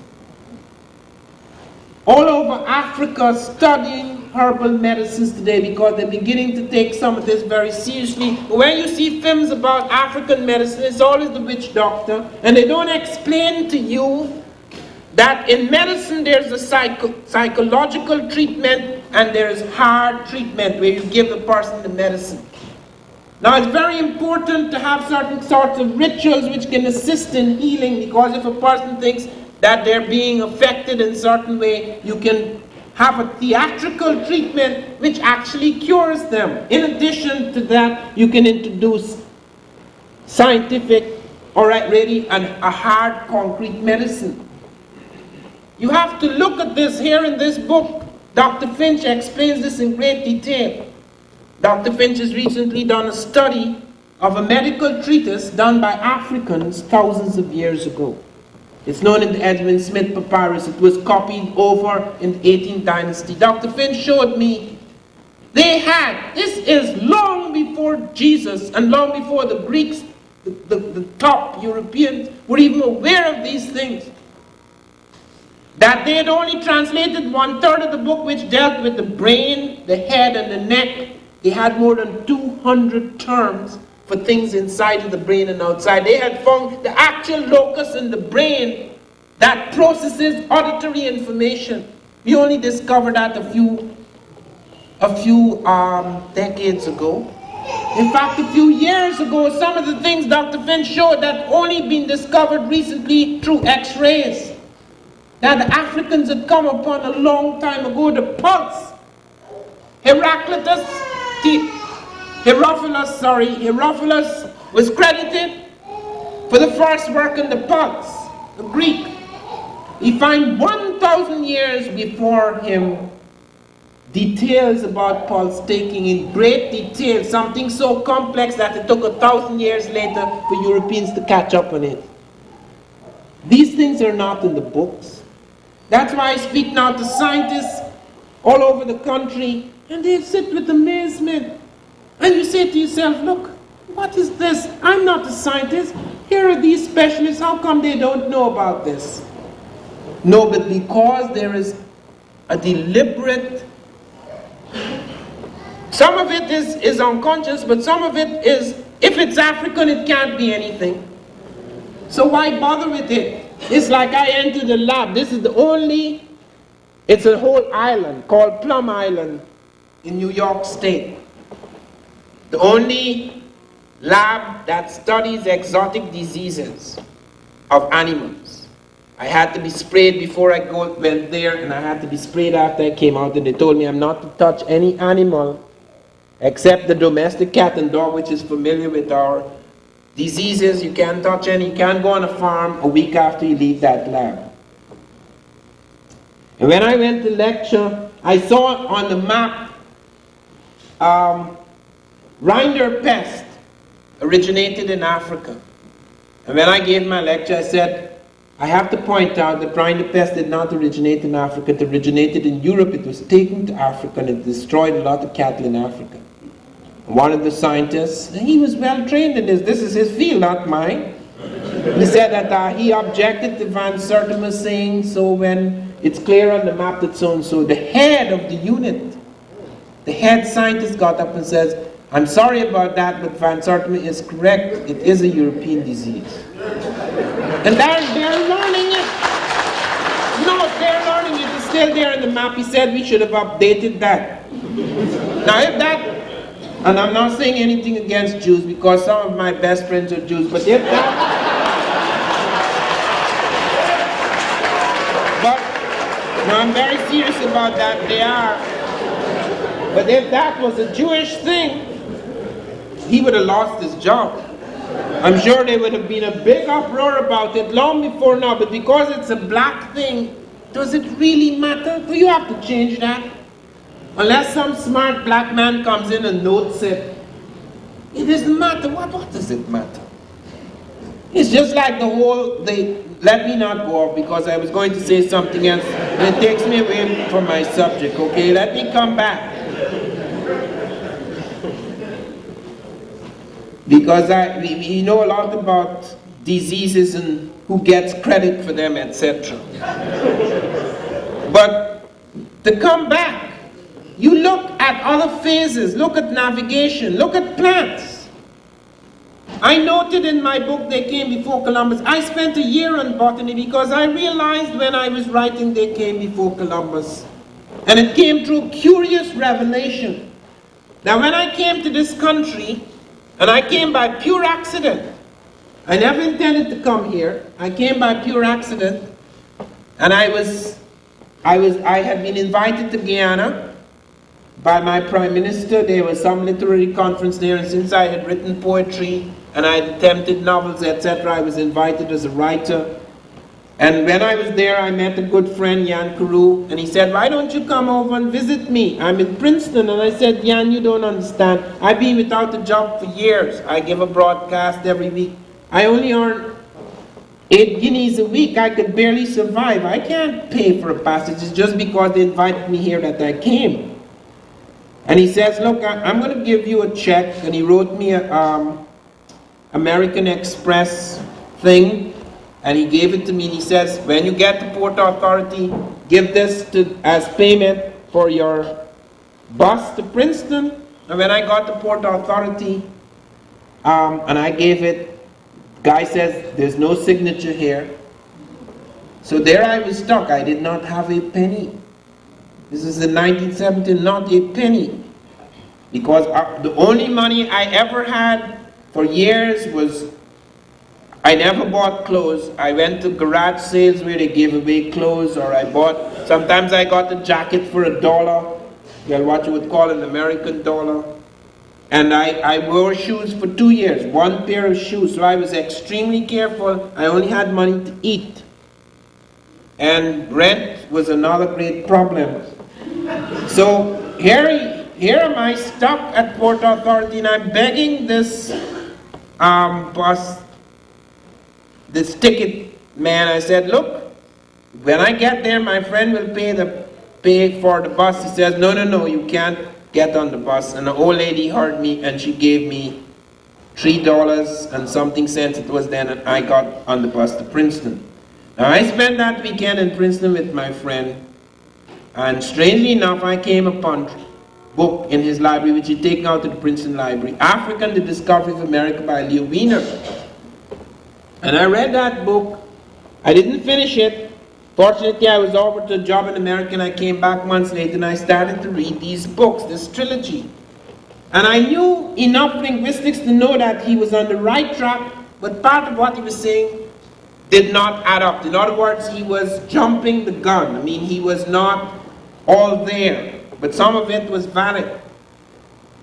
all over Africa studying herbal medicines today because they're beginning to take some of this very seriously. When you see films about African medicine, it's always the witch doctor, and they don't explain to you that in medicine there's a psychological treatment and there's hard treatment where you give the person the medicine. Now it's very important to have certain sorts of rituals which can assist in healing, because if a person thinks that they're being affected in a certain way, you can have a theatrical treatment which actually cures them. In addition to that, you can introduce scientific, a hard concrete medicine. You have to look at this here in this book. Dr. Finch explains this in great detail. Dr. Finch has recently done a study of a medical treatise done by Africans thousands of years ago. It's known in the Edwin Smith Papyrus. It was copied over in the 18th dynasty. Dr. Finch showed me this is long before Jesus and long before the Greeks, the top Europeans, were even aware of these things. That they had only translated 1/3 of the book which dealt with the brain, the head, and the neck. They had more than 200 terms for things inside of the brain and outside. They had found the actual locus in the brain that processes auditory information. We only discovered that a few decades ago. In fact, a few years ago, some of the things Dr. Finch showed that only been discovered recently through X-rays. That the Africans had come upon a long time ago, the pulse. Herophilus was credited for the first work on the pulse, the Greek. We find 1,000 years before him details about pulse taking in great detail, something so complex that it took 1,000 years later for Europeans to catch up on it. These things are not in the books. That's why I speak now to scientists all over the country And they sit with amazement. And you say to yourself, look, what is this? I'm not a scientist. Here are these specialists. How come they don't know about this? No, but because there is a deliberate, some of it is unconscious, but some of it is, if it's African, it can't be anything. So why bother with it? It's like I entered the lab. This is the only, it's a whole island called Plum Island in New York State. The only lab that studies exotic diseases of animals. I had to be sprayed before I went there, and I had to be sprayed after I came out, and they told me I'm not to touch any animal except the domestic cat and dog, which is familiar with our diseases. You can't touch any, you can't go on a farm a week after you leave that lab. And when I went to lecture, I saw on the map rinderpest originated in Africa. And when I gave my lecture, I said, I have to point out that rinderpest did not originate in Africa. It originated in Europe. It was taken to Africa, and it destroyed a lot of cattle in Africa. One of the scientists, he was well trained in this is his field, not mine. He said that he objected to Van Sertima saying, so when it's clear on the map that so and so, the head of the unit, the head scientist got up and says, I'm sorry about that, but Van Sertima is correct. It is a European disease. And they're learning it. No, they're learning it. It's still there in the map. He said we should have updated that. Now if that, and I'm not saying anything against Jews because some of my best friends are Jews, but if that, but no, I'm very serious about that, they are. But if that was a Jewish thing, he would have lost his job. I'm sure there would have been a big uproar about it long before now, but because it's a black thing, does it really matter? Do you have to change that? Unless some smart black man comes in and notes it. It doesn't matter. What does it matter? It's just like the whole, let me not go off because I was going to say something else and it takes me away from my subject, okay? Let me come back. Because we know a lot about diseases and who gets credit for them, etc. But to come back, you look at other phases, look at navigation, look at plants. I noted in my book, They Came Before Columbus, I spent a year on botany because I realized when I was writing They Came Before Columbus, and it came through curious revelation. Now when I came to this country, and I came by pure accident. I never intended to come here. I came by pure accident. And I had been invited to Guyana by my prime minister. There was some literary conference there, and since I had written poetry and I had attempted novels, etc., I was invited as a writer. And when I was there, I met a good friend, Jan Carew, and he said, why don't you come over and visit me? I'm in Princeton. And I said, Jan, you don't understand. I've been without a job for years. I give a broadcast every week. I only earn 8 guineas a week. I could barely survive. I can't pay for a passage. It's just because they invited me here that I came. And he says, look, I'm going to give you a check. And he wrote me a American Express thing. And he gave it to me, and he says, when you get to Port Authority, give this as payment for your bus to Princeton. And when I got to Port Authority, and I gave it, guy says, there's no signature here. So there I was stuck. I did not have a penny. This is in 1970, not a penny. Because the only money I ever had for years was, I never bought clothes. I went to garage sales where they gave away clothes, or sometimes I got a jacket for $1, well, what you would call an American dollar. And I wore shoes for 2 years, one pair of shoes, so I was extremely careful. I only had money to eat. And rent was another great problem. So here am I stuck at Port Authority, and I'm begging this bus, this ticket man. I said, look, when I get there, my friend will pay for the bus. He says, no, you can't get on the bus, and an old lady heard me, and she gave me $3 and something cents it was then, and I got on the bus to Princeton. Now I spent that weekend in Princeton with my friend, and strangely enough I came upon a book in his library which he'd taken out to the Princeton Library, Africa, the Discovery of America by Leo Wiener. And I read that book. I didn't finish it. Fortunately, I was offered a job in America, and I came back months later and I started to read these books, this trilogy. And I knew enough linguistics to know that he was on the right track, but part of what he was saying did not add up. In other words, he was jumping the gun. I mean, he was not all there, but some of it was valid.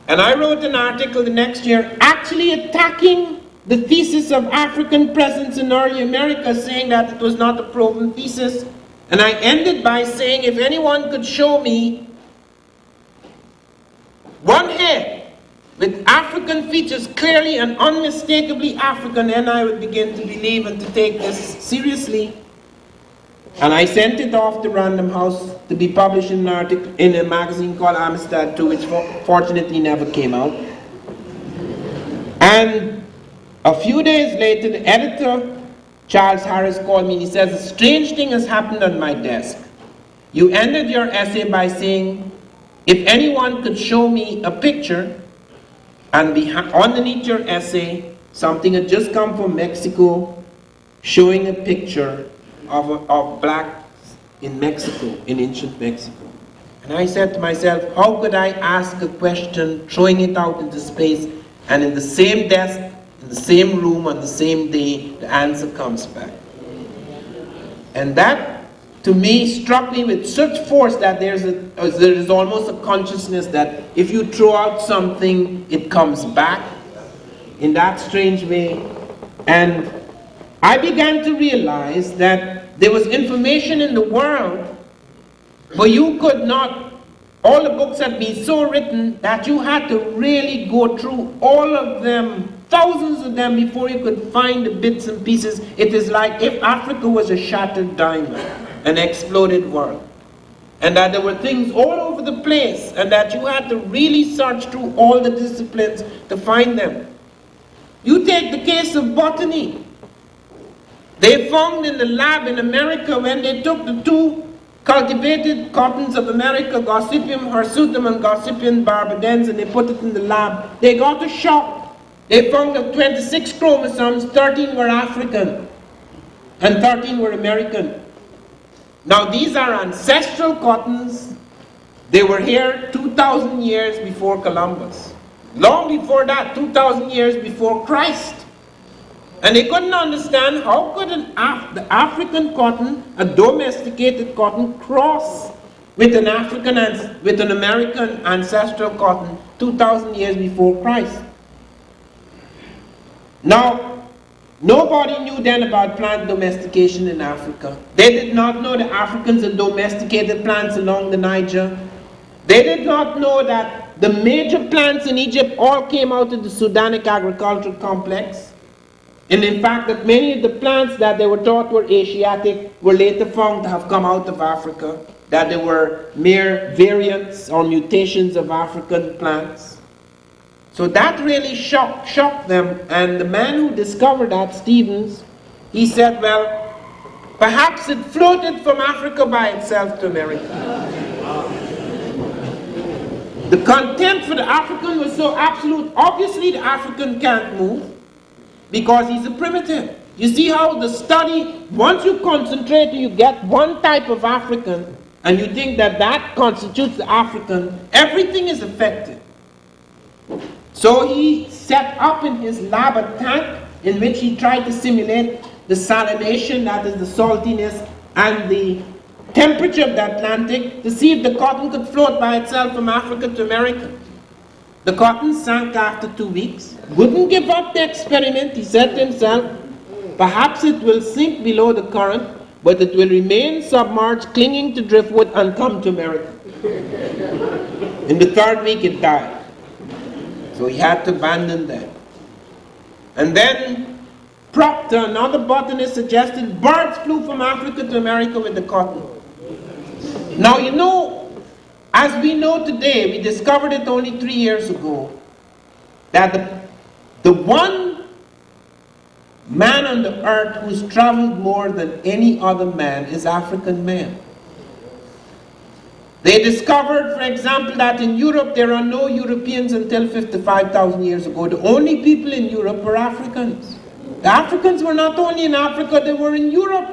And I wrote an article the next year actually attacking the thesis of African presence in early America, saying that it was not a proven thesis. And I ended by saying, if anyone could show me one head with African features clearly and unmistakably African, then I would begin to believe and to take this seriously. And I sent it off to Random House to be published in an article in a magazine called Amistad 2, which fortunately never came out. And a few days later, the editor, Charles Harris, called me and he says, a strange thing has happened on my desk. You ended your essay by saying, if anyone could show me a picture, and underneath your essay, something had just come from Mexico, showing a picture of blacks in Mexico, in ancient Mexico. And I said to myself, how could I ask a question, throwing it out into space, and in the same desk, in the same room, on the same day, the answer comes back. And that, to me, struck me with such force that there is almost a consciousness that if you throw out something, it comes back in that strange way. And I began to realize that there was information in the world, but you could not, all the books had been so written that you had to really go through all of them, thousands of them, before you could find the bits and pieces. It is like if Africa was a shattered diamond, an exploded world, and that there were things all over the place, and that you had to really search through all the disciplines to find them. You take the case of botany. They found in the lab in America, when they took the two cultivated cottons of America, Gossypium hirsutum and Gossypium barbadens, and they put it in the lab, they got a shock. They found that 26 chromosomes, 13 were African and 13 were American. Now these are ancestral cottons. They were here 2,000 years before Columbus. Long before that, 2,000 years before Christ. And they couldn't understand how could the African cotton, a domesticated cotton, cross with an American ancestral cotton 2,000 years before Christ. Now, nobody knew then about plant domestication in Africa. They did not know the Africans had domesticated plants along the Niger. They did not know that the major plants in Egypt all came out of the Sudanic agricultural complex. And in fact, that many of the plants that they were thought were Asiatic were later found to have come out of Africa, that they were mere variants or mutations of African plants. So that really shocked them, and the man who discovered that, Stevens, he said, well, perhaps it floated from Africa by itself to America. The contempt for the African was so absolute. Obviously the African can't move, because he's a primitive. You see how the study, once you concentrate and you get one type of African, and you think that that constitutes the African, everything is affected. So he set up in his lab a tank in which he tried to simulate the salination, that is the saltiness, and the temperature of the Atlantic, to see if the cotton could float by itself from Africa to America. The cotton sank after 2 weeks. Wouldn't give up the experiment. He said to himself, perhaps it will sink below the current, but it will remain submerged, clinging to driftwood, and come to America. In the 3rd week it died. So he had to abandon that. And then Proctor, another botanist, suggested birds flew from Africa to America with the cotton. Now you know, As we know today, we discovered it only 3 years ago, that the one man on the earth who's traveled more than any other man is African man. They discovered, for example, that in Europe there are no Europeans until 55,000 years ago. The only people in Europe were Africans. The Africans were not only in Africa, they were in Europe.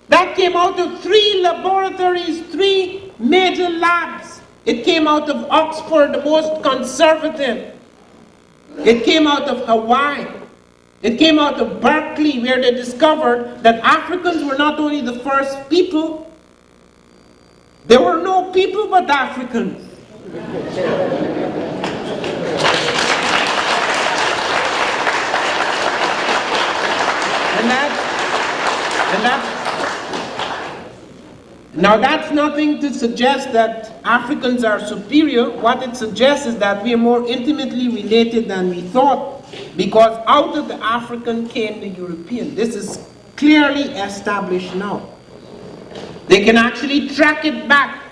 That came out of 3 laboratories, 3 major labs. It came out of Oxford, the most conservative. It came out of Hawaii. It came out of Berkeley, where they discovered that Africans were not only the first people, there were no people but Africans. Now that's nothing to suggest that Africans are superior. What it suggests is that we are more intimately related than we thought, because out of the African came the European. This is clearly established now. They can actually track it back.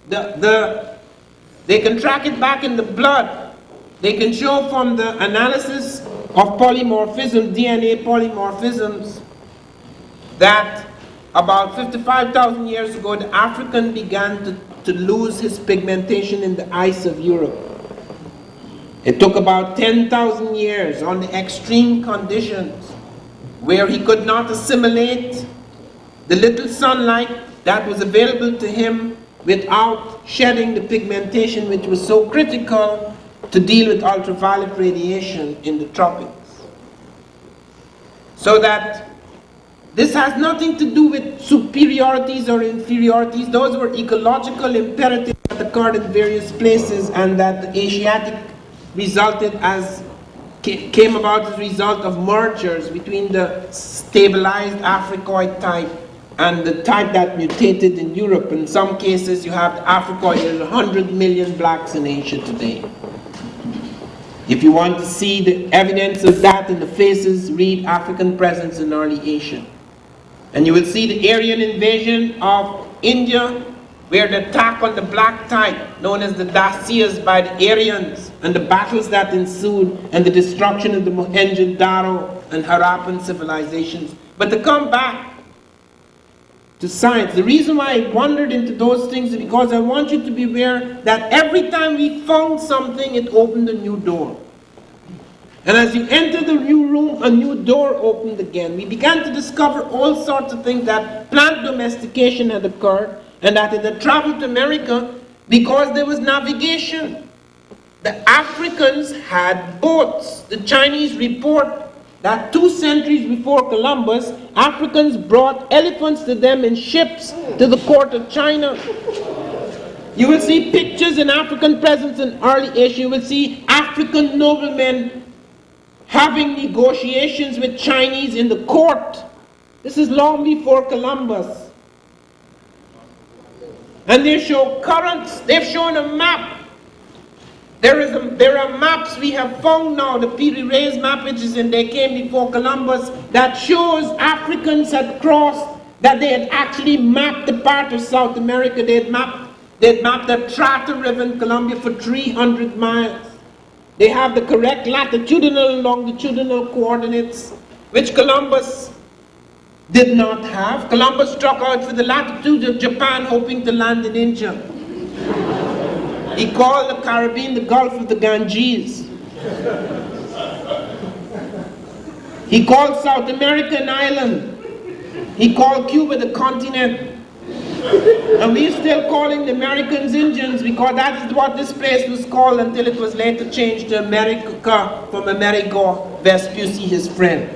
They can track it back in the blood. They can show from the analysis of polymorphism, DNA polymorphisms, that about 55,000 years ago, the African began to lose his pigmentation in the ice of Europe. It took about 10,000 years on the extreme conditions where he could not assimilate the little sunlight that was available to him without shedding the pigmentation, which was so critical to deal with ultraviolet radiation in the tropics. So that this has nothing to do with superiorities or inferiorities. Those were ecological imperatives that occurred in various places, and that the Asiatic came about as a result of mergers between the stabilized Africoid type and the type that mutated in Europe. In some cases you have the Africoid. There's 100 million blacks in Asia today. If you want to see the evidence of that in the faces, read African Presence in Early Asia. And you will see the Aryan invasion of India, where the attack on the black type, known as the Dacias by the Aryans, and the battles that ensued, and the destruction of the Mohenjo-Daro and Harappan civilizations. But to come back to science, the reason why I wandered into those things is because I want you to be aware that every time we found something, it opened a new door. And as you enter the new room, a new door opened again. We began to discover all sorts of things, that plant domestication had occurred, and that it had traveled to America because there was navigation. The Africans had boats. The Chinese report that 2 centuries before Columbus, Africans brought elephants to them in ships to the court of China. You will see pictures in African Presence in Early Asia. You will see African noblemen having negotiations with Chinese in the court. This is long before Columbus. And they show currents. They've shown a map. There are maps we have found now, the Piri Reis map, which is in, they came before Columbus, that shows Africans had crossed, that they had actually mapped the part of South America. They had mapped the Trata River in Colombia for 300 miles. They have the correct latitudinal and longitudinal coordinates, which Columbus did not have. Columbus struck out for the latitude of Japan, hoping to land in India. He called the Caribbean the Gulf of the Ganges. He called South America an island. He called Cuba the continent. And we're still calling the Americans Indians, because that is what this place was called until it was later changed to America from Amerigo Vespucci, his friend.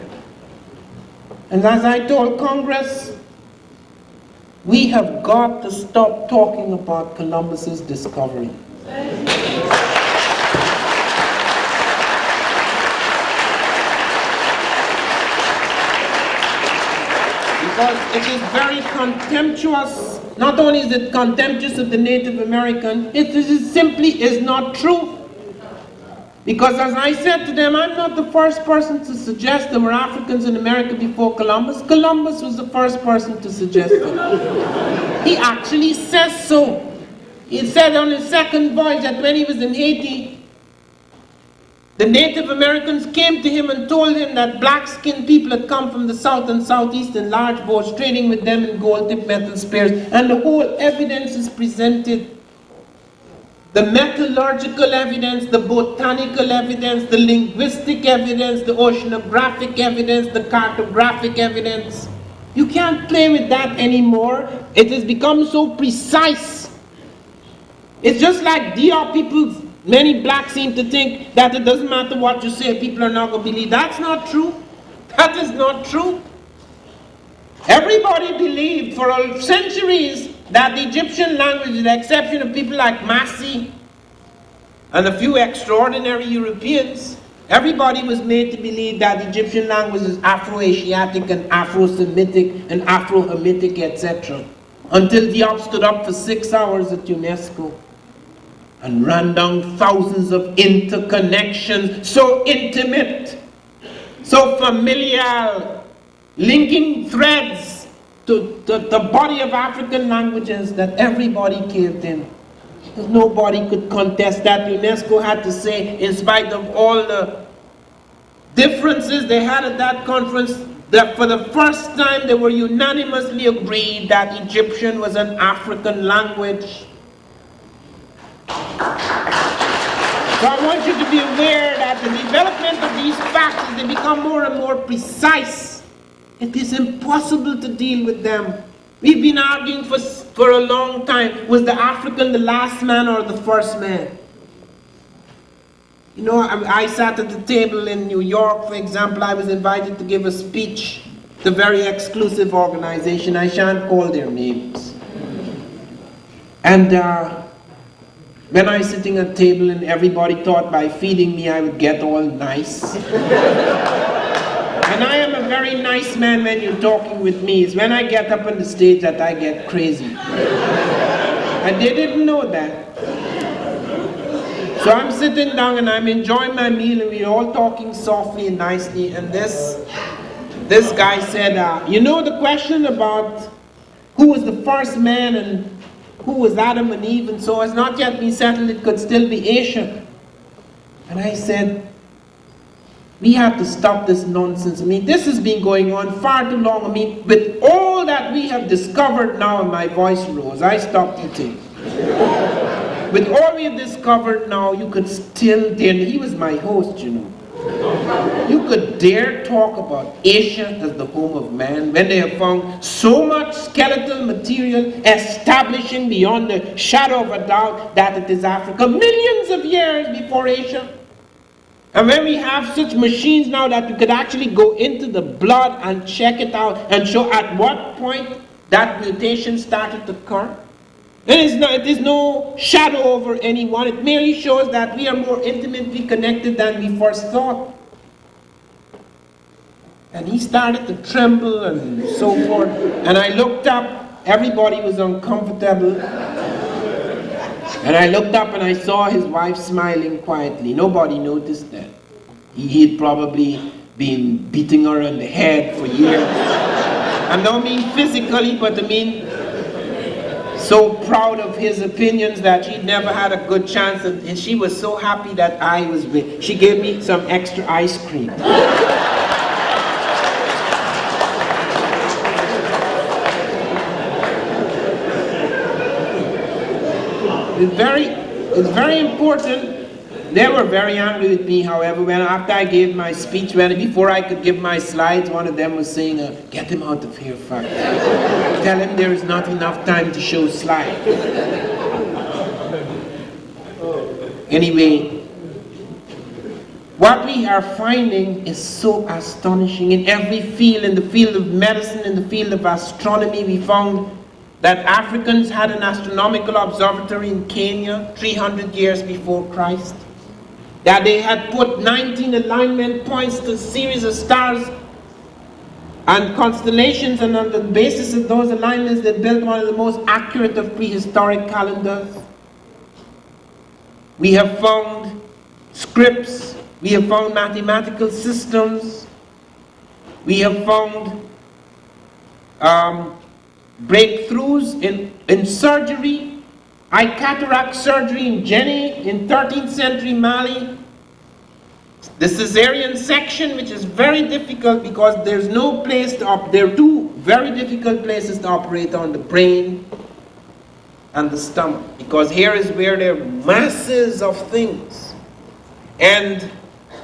And as I told Congress, we have got to stop talking about Columbus's discovery. Because it is very contemptuous. Not only is it contemptuous of the Native American, it simply is not true. Because as I said to them, I'm not the first person to suggest there were Africans in America before Columbus. Columbus was the first person to suggest it. He actually says so. He said on his second voyage that when he was in Haiti, the Native Americans came to him and told him that black-skinned people had come from the south and southeast in large boats, trading with them in gold-tipped metal spears. And the whole evidence is presented. The metallurgical evidence, the botanical evidence, the linguistic evidence, the oceanographic evidence, the cartographic evidence. You can't play with that anymore. It has become so precise. It's just like DR people. Many blacks seem to think that it doesn't matter what you say, people are not going to believe. That's not true. That is not true. Everybody believed for centuries that the Egyptian language, with the exception of people like Massey and a few extraordinary Europeans, everybody was made to believe that the Egyptian language is Afro-Asiatic and Afro-Semitic and Afro-Hamitic, etc. Until Diop stood up for 6 hours at UNESCO and ran down thousands of interconnections, so intimate, so familial, linking threads to the body of African languages that everybody caved in. Because nobody could contest that. UNESCO had to say, in spite of all the differences they had at that conference, that for the first time they were unanimously agreed that Egyptian was an African language. So I want you to be aware that the development of these facts, as they become more and more precise, it is impossible to deal with them. We've been arguing for a long time, was the African the last man or the first man? You know, I sat at the table in New York, for example. I was invited to give a speech to a very exclusive organization. I shan't call their names. And when I was sitting at a table and everybody thought by feeding me I would get all nice. And I am a very nice man when you're talking with me. It's when I get up on the stage that I get crazy. And they didn't know that. So I'm sitting down and I'm enjoying my meal and we're all talking softly and nicely. And this guy said, you know the question about who was the first man and who was Adam and Eve and so has not yet been settled, it could still be Asia. And I said, we have to stop this nonsense. I mean, this has been going on far too long. I mean, with all that we have discovered now, and my voice rose, I stopped eating. With all we have discovered now, you could still dare, he was my host, you know. You could dare talk about Asia as the home of man when they have found so much skeletal material establishing beyond the shadow of a doubt that it is Africa millions of years before Asia. And when we have such machines now that you could actually go into the blood and check it out and show at what point that mutation started to occur. It is no shadow over anyone. It merely shows that we are more intimately connected than we first thought. And he started to tremble and so forth. And I looked up. Everybody was uncomfortable. And I looked up and I saw his wife smiling quietly. Nobody noticed that. He had probably been beating her on the head for years. I don't mean physically, but I mean so proud of his opinions that she'd never had a good chance, and she was so happy that I was with. She gave me some extra ice cream. It's very important. They were very angry with me, however, when after I gave my speech, before I could give my slides, one of them was saying, get him out of here, fuck. Tell him there is not enough time to show slides. Anyway, what we are finding is so astonishing. In every field, in the field of medicine, in the field of astronomy, we found that Africans had an astronomical observatory in Kenya 300 years before Christ. That they had put 19 alignment points to a series of stars and constellations, and on the basis of those alignments they built one of the most accurate of prehistoric calendars. We have found scripts, we have found mathematical systems, we have found breakthroughs in surgery, eye cataract surgery in Jenny in 13th century Mali. The cesarean section, which is very difficult because there's no place to there are two very difficult places to operate on: the brain and the stomach, because here is where there are masses of things. And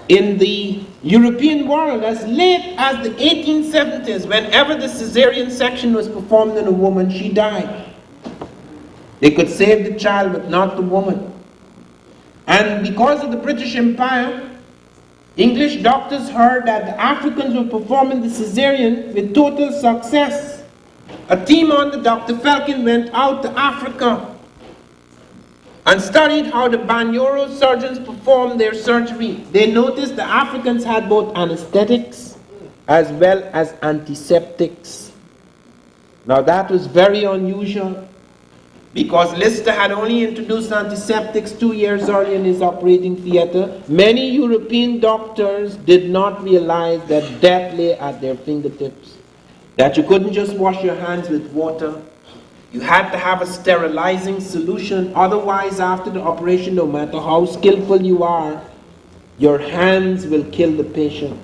in the European world, as late as the 1870s, whenever the cesarean section was performed on a woman, she died. They could save the child, but not the woman. And because of the British Empire, English doctors heard that the Africans were performing the cesarean with total success. A team under Dr. Felkin went out to Africa and studied how the Banyoro surgeons performed their surgery. They noticed the Africans had both anesthetics as well as antiseptics. Now that was very unusual, because Lister had only introduced antiseptics 2 years earlier in his operating theater. Many European doctors did not realize that death lay at their fingertips, that you couldn't just wash your hands with water. You had to have a sterilizing solution, otherwise after the operation, no matter how skillful you are, your hands will kill the patient.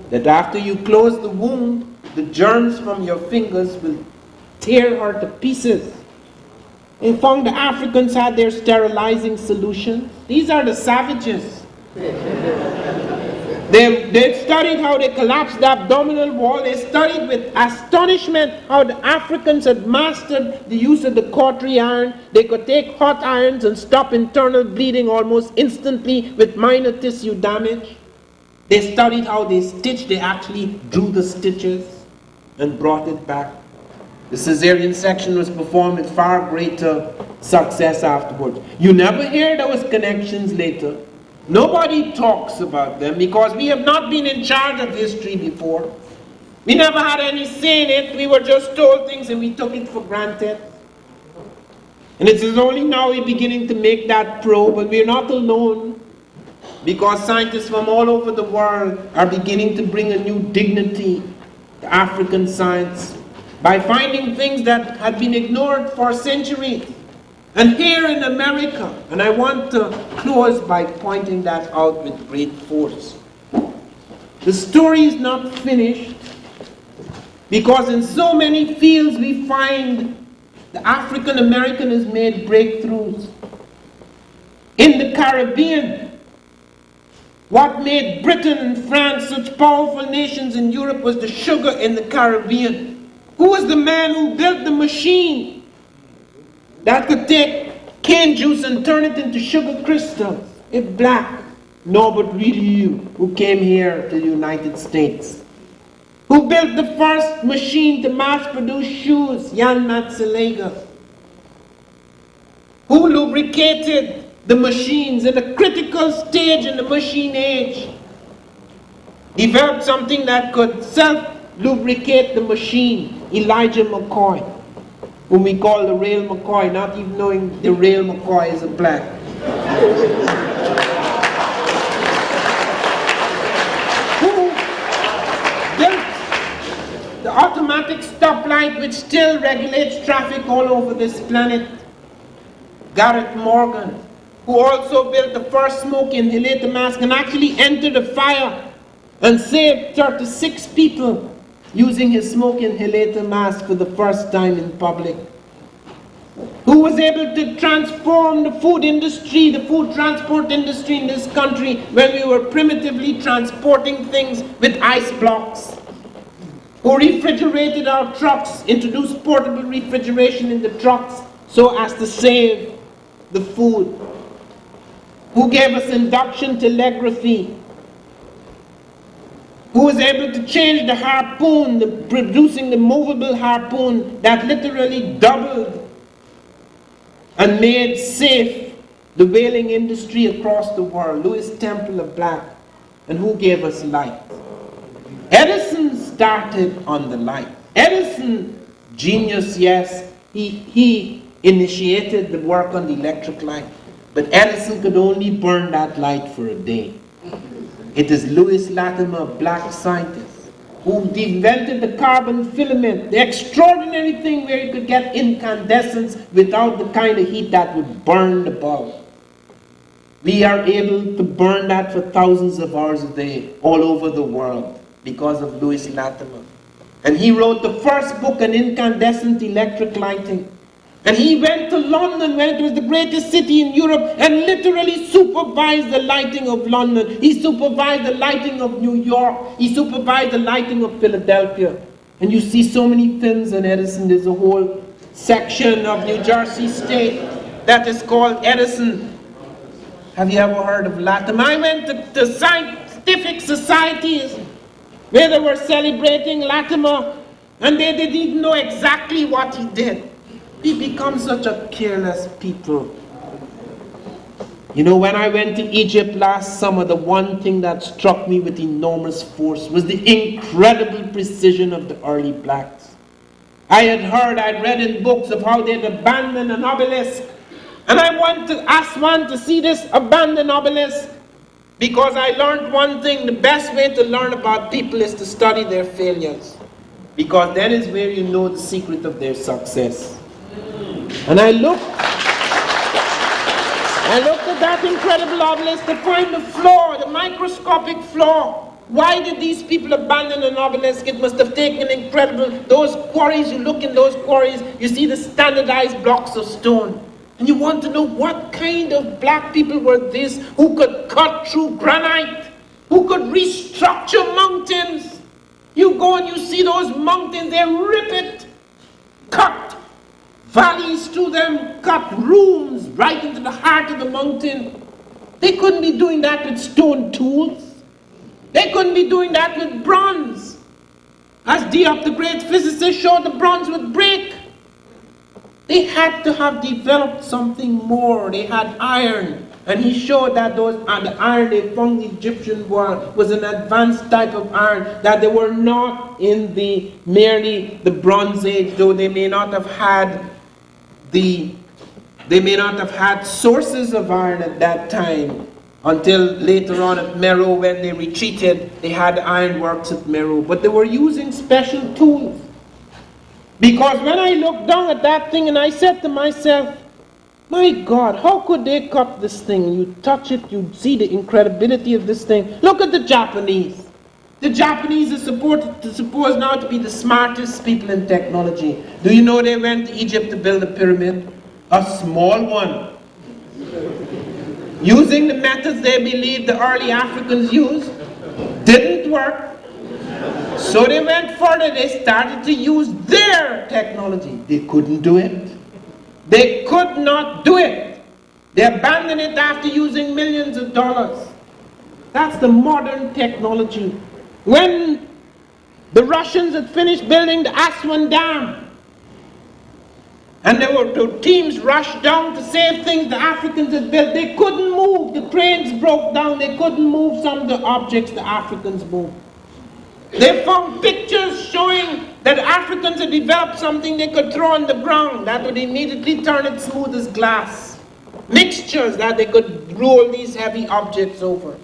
That after you close the wound, the germs from your fingers will tear her to pieces. They found the Africans had their sterilizing solution. These are the savages. They studied how they collapsed the abdominal wall. They studied with astonishment how the Africans had mastered the use of the cautery iron. They could take hot irons and stop internal bleeding almost instantly with minor tissue damage. They studied how they stitched. They actually drew the stitches and brought it back. The cesarean section was performed with far greater success afterwards. You never hear those connections later. Nobody talks about them because we have not been in charge of history before. We never had any say in it. We were just told things and we took it for granted. And it is only now we're beginning to make that probe, but we're not alone, because scientists from all over the world are beginning to bring a new dignity to African science by finding things that had been ignored for centuries. And here in America, and I want to close by pointing that out with great force. The story is not finished, because in so many fields we find the African American has made breakthroughs. In the Caribbean, what made Britain and France such powerful nations in Europe was the sugar in the Caribbean. Who was the man who built the machine that could take cane juice and turn it into sugar crystals? It's black. No, but really you, who came here to the United States. Who built the first machine to mass produce shoes? Jan Matzelega. Who lubricated the machines at a critical stage in the machine age? Developed something that could self-lubricate the machine. Elijah McCoy, whom we call the Rail McCoy, not even knowing the Rail McCoy is a black. Who built the automatic stoplight which still regulates traffic all over this planet? Garrett Morgan, who also built the first smoke inhalator mask and actually entered a fire and saved 36 people using his smoke inhalator mask for the first time in public. Who was able to transform the food industry, the food transport industry in this country, when we were primitively transporting things with ice blocks. Who refrigerated our trucks, introduced portable refrigeration in the trucks so as to save the food. Who gave us induction telegraphy. Who was able to change the harpoon, producing the movable harpoon that literally doubled and made safe the whaling industry across the world. Lewis Temple, a black. And who gave us light? Edison started on the light. Edison, genius, yes, he initiated the work on the electric light. But Edison could only burn that light for a day. It is Lewis Latimer, a black scientist, who invented the carbon filament, the extraordinary thing where you could get incandescence without the kind of heat that would burn the bulb. We are able to burn that for thousands of hours a day all over the world because of Louis Latimer. And he wrote the first book on incandescent electric lighting. And he went to London when it was the greatest city in Europe and literally supervised the lighting of London. He supervised the lighting of New York. He supervised the lighting of Philadelphia. And you see so many films on Edison. There's a whole section of New Jersey State that is called Edison. Have you ever heard of Latimer? I went to scientific societies where they were celebrating Latimer and they didn't even know exactly what he did. We become such a careless people. You know, when I went to Egypt last summer, the one thing that struck me with enormous force was the incredible precision of the early blacks. I'd read in books of how they'd abandoned an obelisk. And I asked one to see this abandoned obelisk because I learned one thing: the best way to learn about people is to study their failures, because that is where you know the secret of their success. And I looked at that incredible obelisk to find the flaw, the microscopic flaw. Why did these people abandon an obelisk? It must have taken incredible, those quarries, you look in those quarries, you see the standardized blocks of stone. And you want to know what kind of black people were this, who could cut through granite, who could restructure mountains. You go and you see those mountains, they rip it, cut valleys through them, cut rooms right into the heart of the mountain. They couldn't be doing that with stone tools. They couldn't be doing that with bronze. As Diop, the great physicist, showed, the bronze would break. They had to have developed something more. They had iron. And he showed that the iron they found the Egyptian world was an advanced type of iron, that they were not in merely the Bronze Age, though they may not have had sources of iron at that time, until later on at Meroe, when they retreated, they had ironworks at Meroe. But they were using special tools. Because when I looked down at that thing and I said to myself, my God, how could they cut this thing? You touch it, you see the incredibility of this thing. Look at the Japanese. The Japanese are supposed now to be the smartest people in technology. Do you know they went to Egypt to build a pyramid? A small one. Using the methods they believed the early Africans used. Didn't work. So they went further. They started to use their technology. They couldn't do it. They could not do it. They abandoned it after using millions of dollars. That's the modern technology. When the Russians had finished building the Aswan Dam, and there were two teams rushed down to save things the Africans had built, they couldn't move. The cranes broke down. They couldn't move some of the objects the Africans moved. They found pictures showing that Africans had developed something they could throw on the ground that would immediately turn it smooth as glass. Mixtures that they could roll these heavy objects over.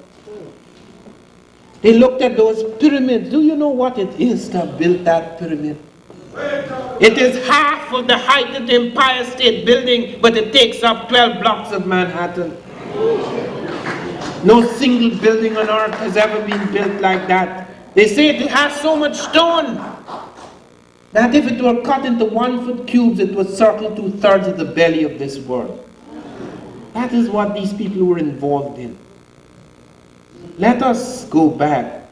They looked at those pyramids. Do you know what it is to have built that pyramid? It is half of the height of the Empire State Building, but it takes up 12 blocks of Manhattan. No single building on earth has ever been built like that. They say it has so much stone that if it were cut into 1-foot cubes, it would circle 2/3 of the belly of this world. That is what these people were involved in. Let us go back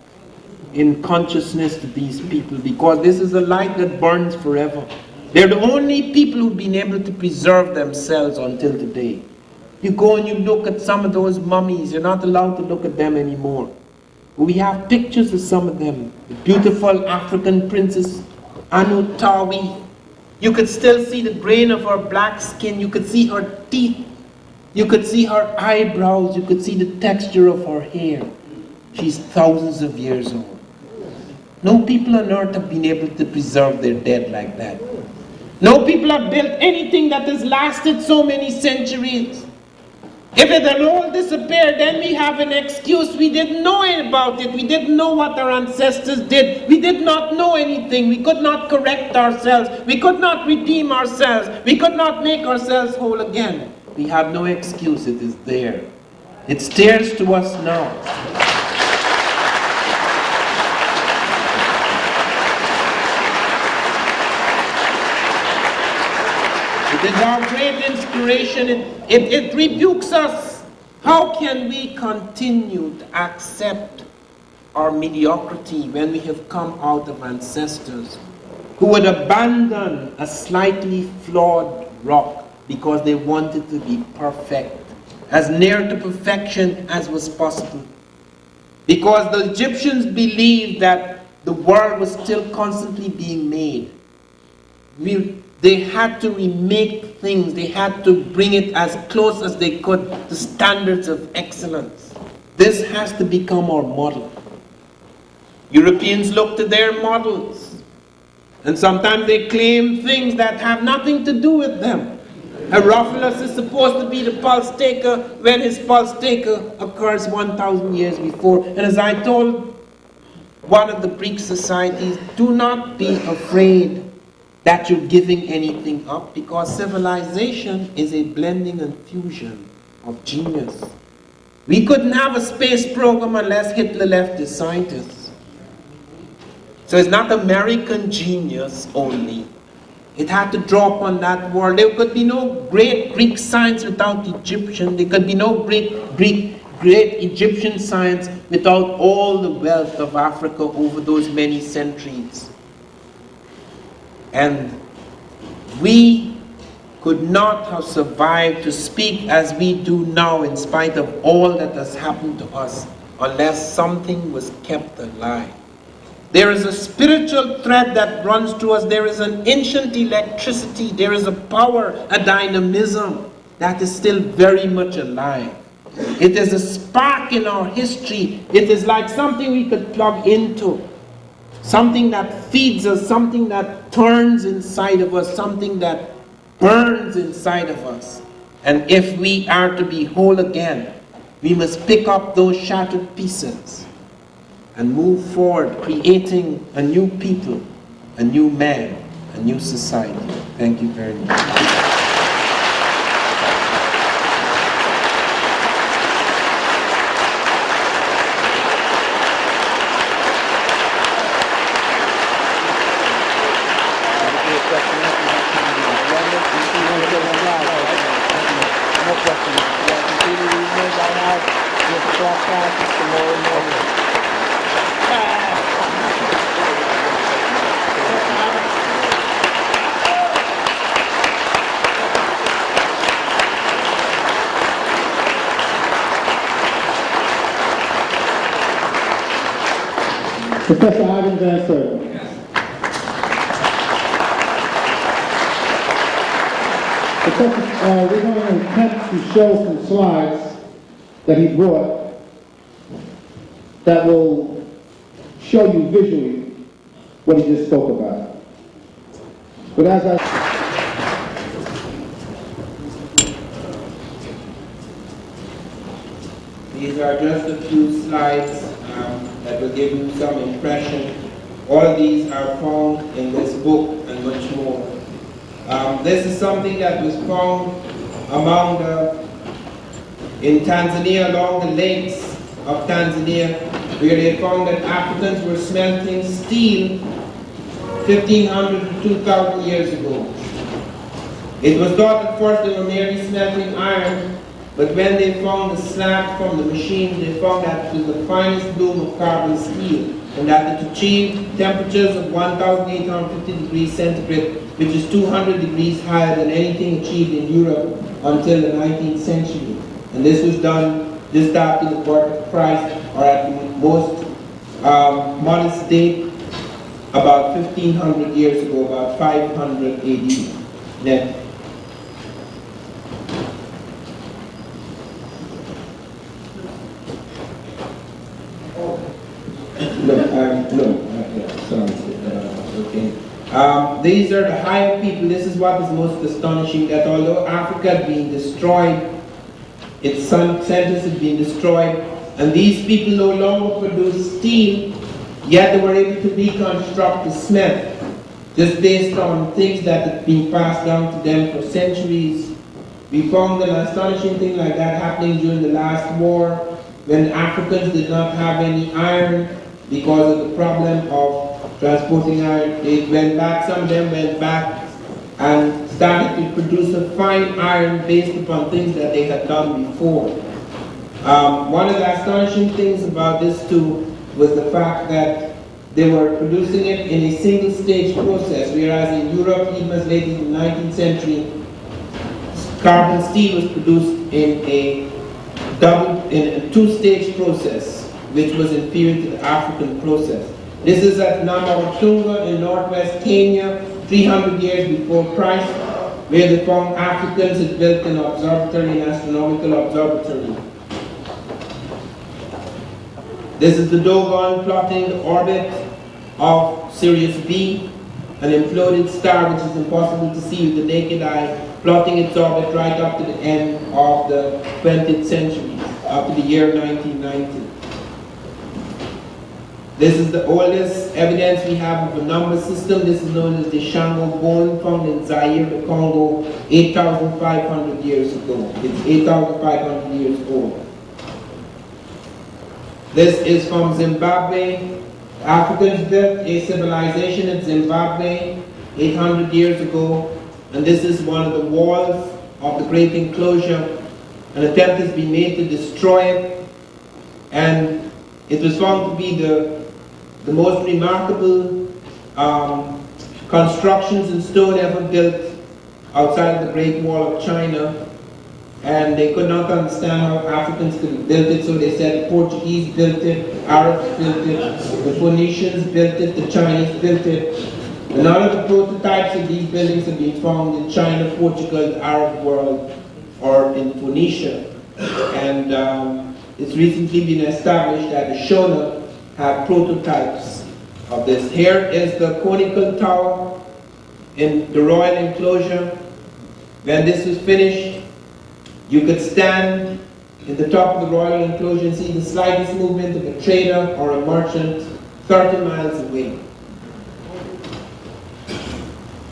in consciousness to these people, because this is a light that burns forever. They're the only people who've been able to preserve themselves until today. You go and you look at some of those mummies, you're not allowed to look at them anymore. We have pictures of some of them. The beautiful African princess, Anutawi. You could still see the grain of her black skin. You could see her teeth. You could see her eyebrows. You could see the texture of her hair. She's thousands of years old. No people on earth have been able to preserve their dead like that. No people have built anything that has lasted so many centuries. If it had all disappeared, then we have an excuse. We didn't know about it. We didn't know what our ancestors did. We did not know anything. We could not correct ourselves. We could not redeem ourselves. We could not make ourselves whole again. We have no excuse. It is there. It stares to us now. It is our great inspiration. It rebukes us. How can we continue to accept our mediocrity when we have come out of ancestors who would abandon a slightly flawed rock because they wanted to be perfect, as near to perfection as was possible? Because the Egyptians believed that the world was still constantly being made. They had to remake things. They had to bring it as close as they could to standards of excellence. This has to become our model. Europeans look to their models, and sometimes they claim things that have nothing to do with them. Herophilus is supposed to be the pulse taker when his pulse taker occurs 1,000 years before. And as I told one of the Greek societies, do not be afraid that you're giving anything up, because civilization is a blending and fusion of genius. We couldn't have a space program unless Hitler left his scientists. So it's not American genius only. It had to draw upon that world. There could be no great Greek science without Egyptian. There could be no great Egyptian science without all the wealth of Africa over those many centuries. And we could not have survived to speak as we do now in spite of all that has happened to us unless something was kept alive. There is a spiritual thread that runs through us. There is an ancient electricity. There is a power, a dynamism that is still very much alive. It is a spark in our history. It is like something we could plug into. Something that feeds us, something that turns inside of us, something that burns inside of us. And if we are to be whole again, we must pick up those shattered pieces and move forward, creating a new people, a new man, a new society. Thank you very much. Professor Ivan Van Sertima. Professor, we're going to attempt to show some slides that he brought that will show you visually what he just spoke about. But as These are just a few slides that will give you some impression. All of these are found in this book and much more. This is something that was found in Tanzania, along the lakes of Tanzania, where they found that Africans were smelting steel 1,500 to 2,000 years ago. It was thought at first they were merely smelting iron, but when they found the slag from the machine, they found that it was the finest bloom of carbon steel, and that it achieved temperatures of 1,850 degrees centigrade, which is 200 degrees higher than anything achieved in Europe until the 19th century. And this was done just after the birth of Christ, or at the most modest date, about 1,500 years ago, about 500 AD. Next. These are the higher people. This is what is most astonishing, that although Africa had been destroyed its centers had been destroyed, and these people no longer produced steel, yet they were able to reconstruct the cement, just based on things that had been passed down to them for centuries. We found an astonishing thing like that happening during the last war, when Africans did not have any iron because of the problem of transporting iron. They went back, some of them went back and started to produce a fine iron based upon things that they had done before. One of the astonishing things about this too was the fact that they were producing it in a single stage process, whereas in Europe, even as late as the 19th century, carbon steel was produced in a two-stage process, which was inferior to the African process. This is at Namawatunga in northwest Kenya, 300 years before Christ, where they found Africans had built an observatory, an astronomical observatory. This is the Dogon plotting the orbit of Sirius B, an imploded star which is impossible to see with the naked eye, plotting its orbit right up to the end of the 20th century, up to the year 1990. This is the oldest evidence we have of a number system. This is known as the Shango bone, found in Zaire, the Congo, 8,500 years ago. It's 8,500 years old. This is from Zimbabwe. Africans built a civilization in Zimbabwe 800 years ago, and this is one of the walls of the great enclosure. An attempt has been made to destroy it, and it was found to be the most remarkable constructions in stone ever built outside of the Great Wall of China. And they could not understand how Africans could have built it, so they said the Portuguese built it, the Arabs built it, the Phoenicians built it, the Chinese built it. And none of the prototypes of these buildings have been found in China, Portugal, the Arab world, or in Phoenicia. And it's recently been established that the Shona have prototypes of this. Here is the conical tower in the royal enclosure. When this was finished, you could stand in the top of the royal enclosure and see the slightest movement of a trader or a merchant 30 miles away.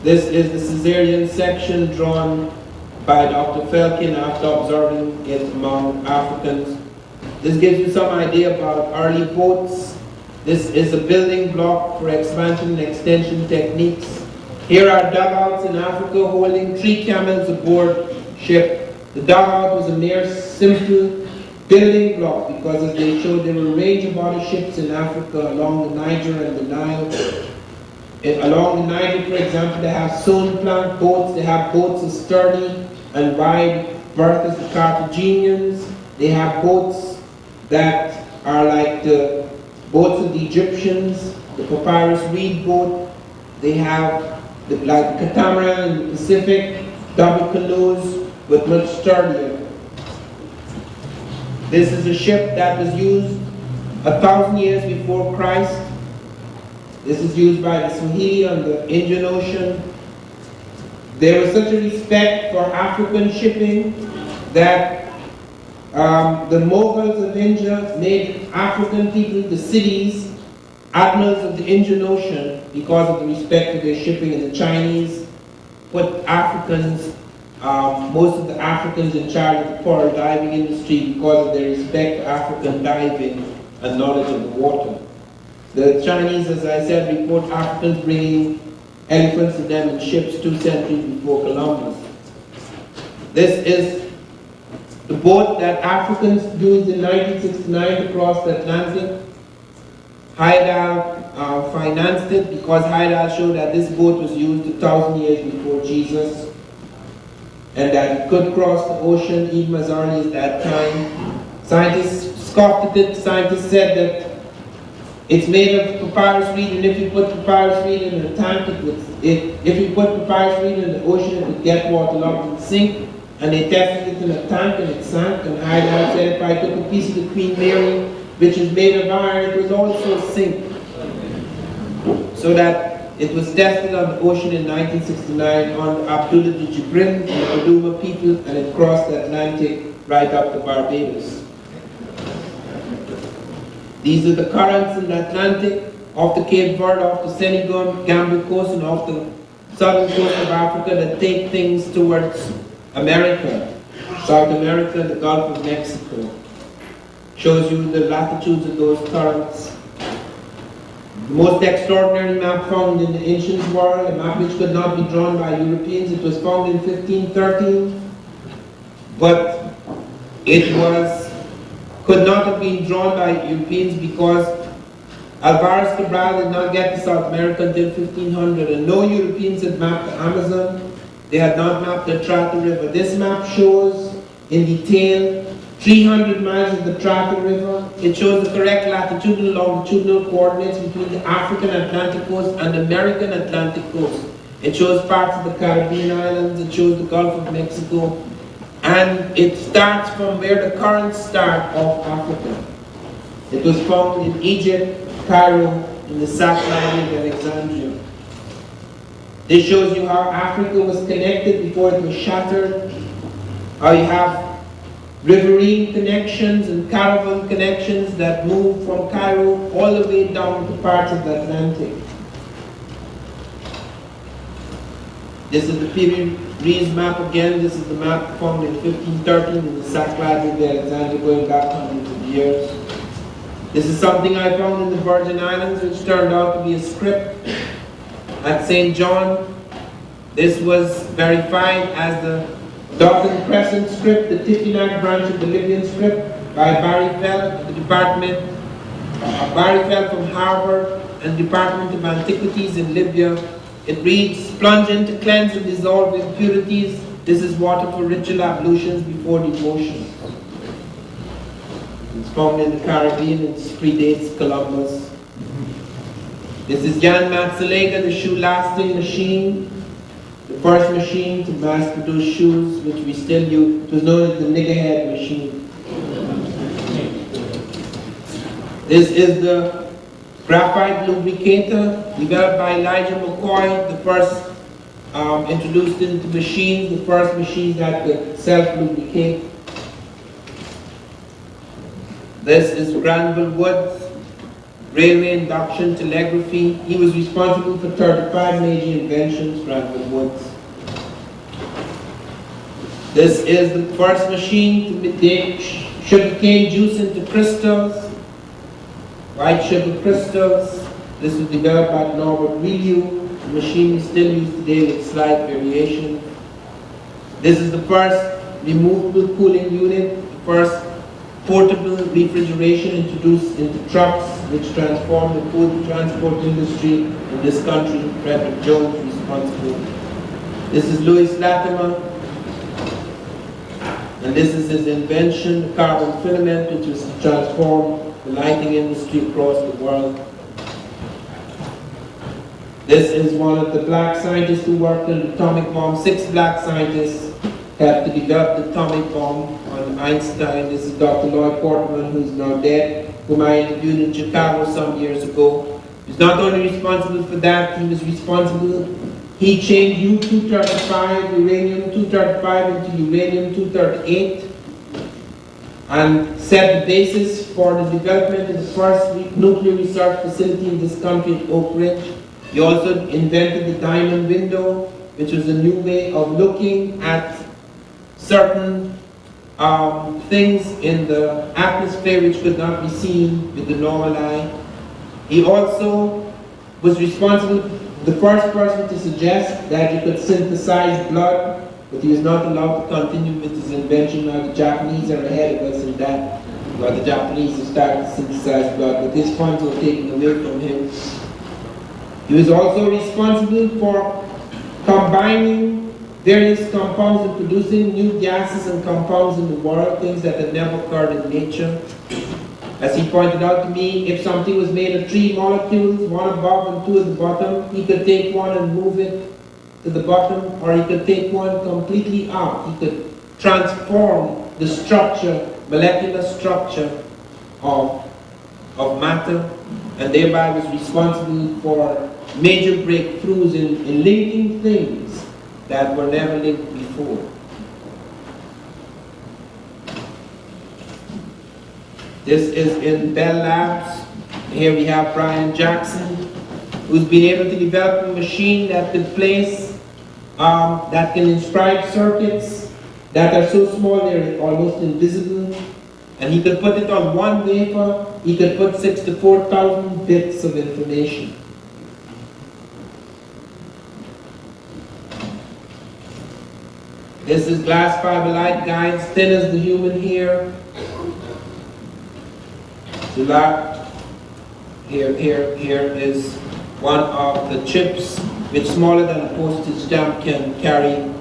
This is the Caesarean section drawn by Dr. Felkin after observing it among Africans. This gives you some idea about early boats. This is a building block for expansion and extension techniques. Here are dugouts in Africa holding 3 camels aboard ship. The dugout was a mere simple building block because, as they showed, there were a range of other ships in Africa along the Niger and the Nile. Along the Niger, for example, they have sewn plank boats. They have boats as sturdy and wide berth as the Carthaginians. They have boats that are like the boats of the Egyptians, the papyrus reed boat. They have like the catamaran in the Pacific, double canoes, but much sturdier. This is a ship that was used 1,000 years before Christ. This is used by the Swahili on the Indian Ocean. There was such a respect for African shipping that the Mughals of India made African people the cities, admirals of the Indian Ocean, because of the respect of their shipping. And the Chinese put Africans, most of the Africans in charge of the pearl diving industry because of their respect for African diving and knowledge of the water. The Chinese, as I said, report Africans bringing elephants to them in ships 2 centuries before Columbus. This is the boat that Africans used in 1969 to cross the Atlantic. Haidal financed it because Haidal showed that this boat was used 1,000 years before Jesus, and that it could cross the ocean even as early as that time. Scientists scoffed at it. Scientists said that it's made of papyrus reed, and if you put papyrus reed in a tank, if you put papyrus reed in the ocean, it would get waterlogged and sink. And they tested it in a tank and it sank. And Haidal said if I took a piece of the Queen Mary, which is made of iron, it would also sink. So that it was tested on the ocean in 1969 on Abdullah the Jibrin and the Paduma people, and it crossed the Atlantic right up to Barbados. These are the currents in the Atlantic, off the Cape Verde, off the Senegal, Gambia coast, and off the southern coast of Africa that take things towards America, South America, the Gulf of Mexico. Shows you the latitudes of those currents. The most extraordinary map found in the ancient world, a map which could not be drawn by Europeans. It was found in 1513, but it could not have been drawn by Europeans because Alvarez Cabral did not get to South America until 1500, and no Europeans had mapped the Amazon. They had not mapped the Trata River. This map shows in detail 300 miles of the Trata River. It shows the correct latitudinal, longitudinal coordinates between the African Atlantic coast and the American Atlantic coast. It shows parts of the Caribbean islands. It shows the Gulf of Mexico. And it starts from where the currents start off Africa. It was found in Egypt, Cairo, in the Sackline of Alexandria. This shows you how Africa was connected before it was shattered, how you have riverine connections and caravan connections that move from Cairo all the way down to parts of the Atlantic. This is the Pyrenees map again. This is the map found in 1513 in the Sackline of Alexandria, going back hundreds of years. This is something I found in the Virgin Islands, which turned out to be a script at St. John. This was verified as the Dalton Crescent script, the Tiffinac branch of the Libyan script, by Barry Feld, the department, Barry Feld from Harvard and Department of Antiquities in Libya. It reads, plunge in to cleanse and dissolve impurities. This is water for ritual ablutions before devotion. It's found in the Caribbean. It predates Columbus. This is Jan Matsalega, the shoe lasting machine. The first machine to mass produce shoes, which we still use. It was known as the niggerhead machine. This is the graphite lubricator developed by Elijah McCoy, the first introduced into machines, the first machine that could self-lubricate. This is Granville Woods, railway induction telegraphy. He was responsible for 35 major inventions, Granville Woods. This is the first machine to make sugarcane juice into crystals, white sugar crystals. This was developed by Norbert Review. The machine is still used today with slight variation. This is the first removable cooling unit, the first portable refrigeration introduced into trucks, which transformed the food transport industry in this country. Frederick Jones responsible. This is Louis Latimer, and this is his invention, the carbon filament, which was to transform the lighting industry across the world. This is one of the black scientists who worked on the atomic bomb. 6 black scientists helped to develop the atomic bomb on Einstein. This is Dr. Lloyd Portman, who's now dead, whom I interviewed in Chicago some years ago. He's not only responsible for that, he changed U-235, uranium-235 into uranium-238, and set the basis for the development of the first nuclear research facility in this country at Oak Ridge. He also invented the diamond window, which was a new way of looking at certain things in the atmosphere which could not be seen with the normal eye. He also was responsible, the first person to suggest that you could synthesize blood, but he was not allowed to continue with his invention. Now the Japanese are ahead of us in that. Well, the Japanese have started to synthesize blood, but his funds were taken away from him. He was also responsible for combining various compounds and producing new gases and compounds in the world, things that had never occurred in nature. As he pointed out to me, if something was made of 3 molecules, 1 above and 2 at the bottom, he could take one and move it to the bottom, or he could take one completely out. He could transform the structure, molecular structure of matter, and thereby was responsible for major breakthroughs in linking things that were never linked before. This is in Bell Labs. Here we have Brian Jackson, who's been able to develop a machine that could place, that can inscribe circuits that are so small they're almost invisible. And he could put it on one wafer, he could put 6 to 4,000 bits of information. This is glass fiber light guides, thin as the human hair. Here is one of the chips, which smaller than a postage stamp can carry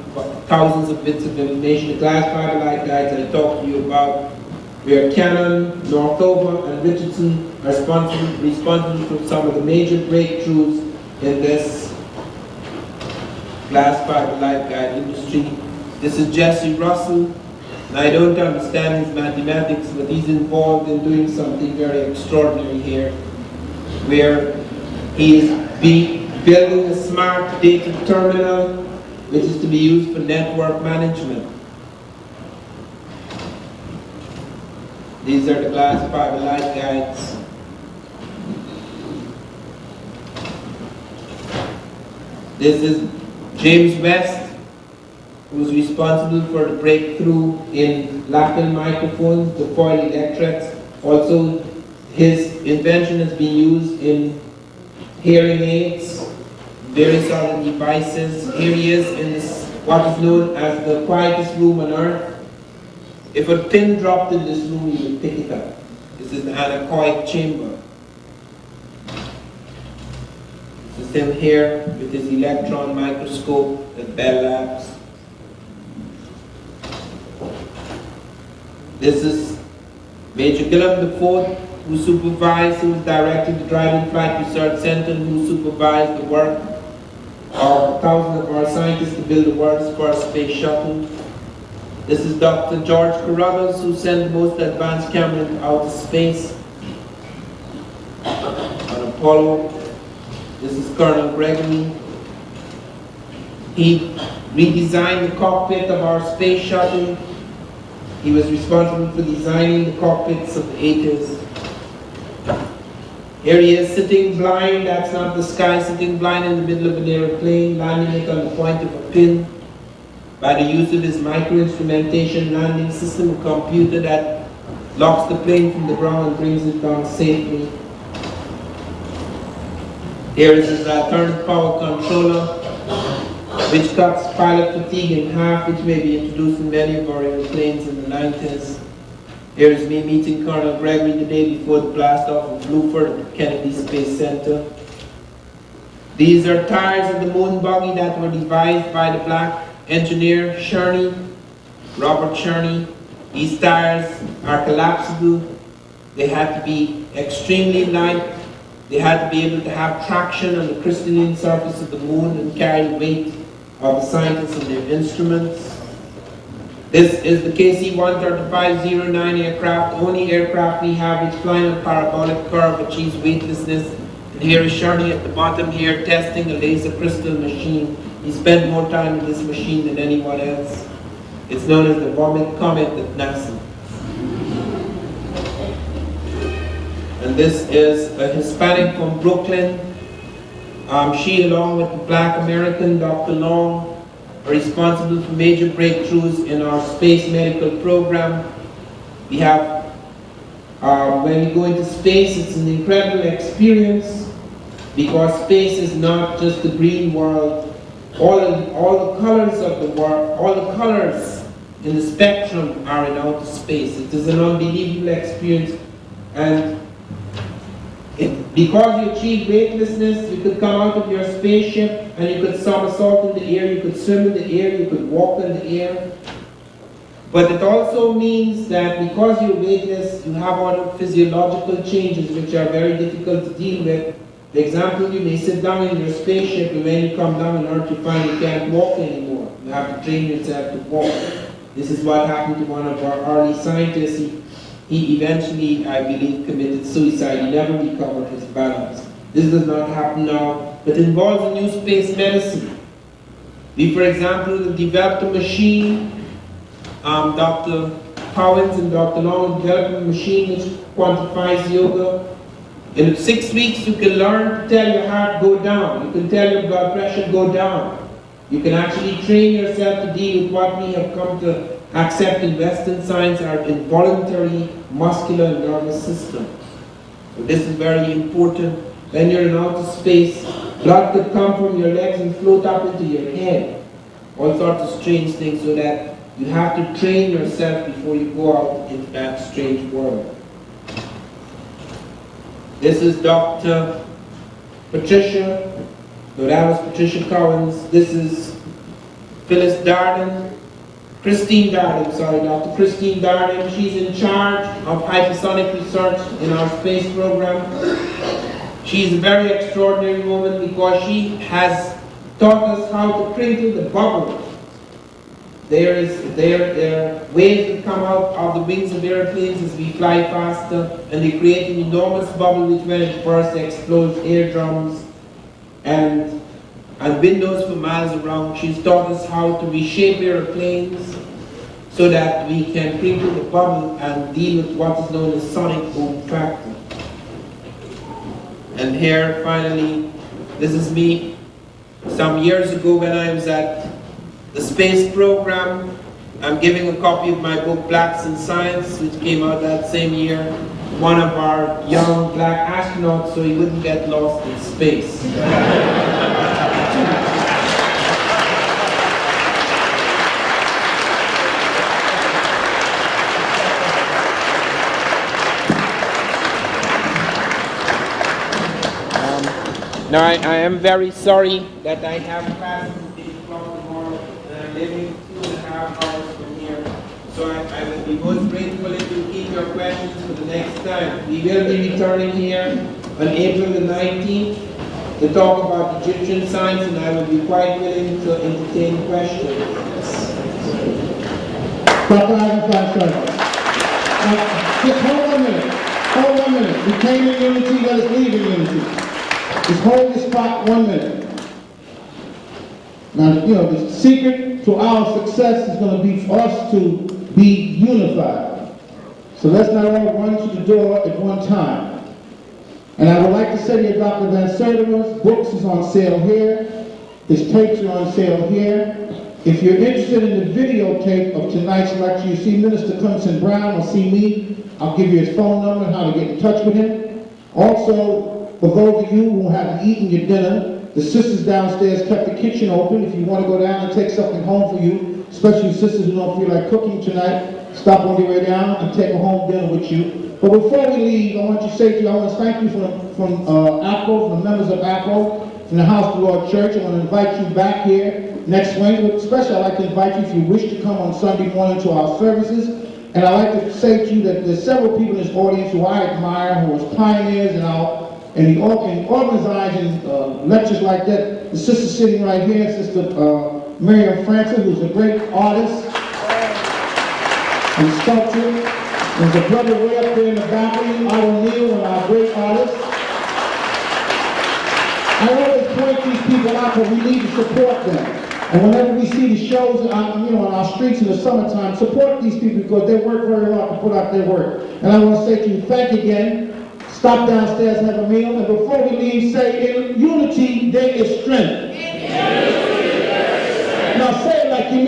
thousands of bits of information. The glass fiber light guides I talked to you about, where Canon, Northrop, and Richardson are responsible for some of the major breakthroughs in this glass fiber light guide industry. This is Jesse Russell, and I don't understand his mathematics, but he's involved in doing something very extraordinary here, where he is building a smart data terminal, which is to be used for network management. These are the glass fiber light guides. This is James West, who was responsible for the breakthrough in lapel microphones, the foil electrets. Also, his invention has been used in hearing aids, various other devices. Here he is in this, what is known as the quietest room on earth. If a pin dropped in this room, you would pick it up. This is an anechoic chamber. This is him here with his electron microscope at Bell Labs. This is Major Gillum IV, who directed the Dryden Flight Research Center, who supervised the work of thousands of our scientists to build the world's first space shuttle. This is Dr. George Carruthers, who sent the most advanced camera into outer space on Apollo. This is Colonel Gregory. He redesigned the cockpit of our space shuttle. He was responsible for designing the cockpits of the 80s. Here he is sitting blind, that's not the sky, sitting blind in the middle of an airplane, landing it on the point of a pin by the use of his micro-instrumentation landing system, a computer that locks the plane from the ground and brings it down safely. Here is his alternative power controller, which cuts pilot fatigue in half, which may be introduced in many of our airplanes in the 90s. Here is me meeting Colonel Gregory the day before the blast off of Bluford at the Kennedy Space Center. These are tires of the moon buggy that were devised by the black engineer Cherney, Robert Cherney. These tires are collapsible. They had to be extremely light. They had to be able to have traction on the crystalline surface of the moon and carry the weight of the scientists and their instruments. This is the KC-135-09 aircraft, the only aircraft we have which flying on a parabolic curve, achieves weightlessness. And here is Cherney at the bottom here testing a laser crystal machine. He spent more time in this machine than anyone else. It's known as the Vomit Comet at NASA. And this is a Hispanic from Brooklyn. She, along with the black American, Dr. Long, are responsible for major breakthroughs in our space medical program. We have, when we go into space, it's an incredible experience because space is not just the green world. All the colors of the world, all the colors in the spectrum are in outer space. It is an unbelievable experience, and because you achieve weightlessness, you could come out of your spaceship and you could somersault in the air, you could swim in the air, you could walk in the air. But it also means that because you're weightless, you have other physiological changes which are very difficult to deal with. For example, you may sit down in your spaceship and when you come down on Earth, you find you can't walk anymore. You have to train yourself to walk. This is what happened to one of our early scientists. He eventually, I believe, committed suicide. He never recovered his balance. This does not happen now, but involves a new space medicine. We, for example, developed a machine. Dr. Collins and Dr. Long developed a machine which quantifies yoga. In 6 weeks, you can learn to tell your heart go down. You can tell your blood pressure go down. You can actually train yourself to deal with what we have come to accept in Western science are involuntary muscular and nervous systems. So this is very important. When you're in outer space, blood could come from your legs and float up into your head. All sorts of strange things, so that you have to train yourself before you go out into that strange world. This is Dr. Patricia. No, that was Patricia Collins. This is Phyllis Darden. Christine Darden, sorry, Dr. Christine Darden. She's in charge of hypersonic research in our space program. She's a very extraordinary woman because she has taught us how to crinkle the bubble. There are waves that come out of the wings of airplanes as we fly faster, and they create an enormous bubble which, when it bursts, explodes eardrums and windows for miles around. She's taught us how to reshape airplanes so that we can crinkle the bubble and deal with what is known as sonic boom factor. And here, finally, this is me some years ago when I was at the space program. I'm giving a copy of my book, Blacks in Science, which came out that same year. One of our young black astronauts, so he wouldn't get lost in space. Now, I am very sorry that I have classes at 8 o'clock tomorrow, and I'm leaving 2.5 hours from here. So I will be most grateful if you keep your questions for the next time. We will be returning here on April the 19th to talk about Egyptian science, and I will be quite willing to entertain questions. Dr. Ivan Van Sertima. Just hold 1 minute. Hold 1 minute. We came in unity, let us leave in unity. Just hold this spot 1 minute. Now, the secret to our success is going to be for us to be unified. So let's not all run to the door at one time. And I would like to say to you, Dr. Van Sertima's books is on sale here. His tapes are on sale here. If you're interested in the videotape of tonight's lecture, you see Minister Clemson Brown or see me, I'll give you his phone number and how to get in touch with him. Also, for those of you who haven't eaten your dinner, the sisters downstairs kept the kitchen open. If you want to go down and take something home for you, especially sisters who don't feel like cooking tonight, stop on your way down and take a home dinner with you. But before we leave, I want to say to you, I want to thank you from ACO, from the members of ACO, from the House of the Lord Church. I want to invite you back here next Wednesday. Especially, I'd like to invite you, if you wish to come on Sunday morning to our services. And I'd like to say to you that there's several people in this audience who I admire, who was pioneers in organizing lectures like that. The sister sitting right here, Sister Miriam Francis, who's a great artist and sculptor. There's a brother way up there in the balcony, Otto Neal, one of our great artists. I always point these people out because we need to support them. And whenever we see the shows on our streets in the summertime, support these people because they work very hard to put out their work. And I want to say to you, thank you again. Stop downstairs and have a meal. And before we leave, say, in unity, there is strength. Now say it like you mean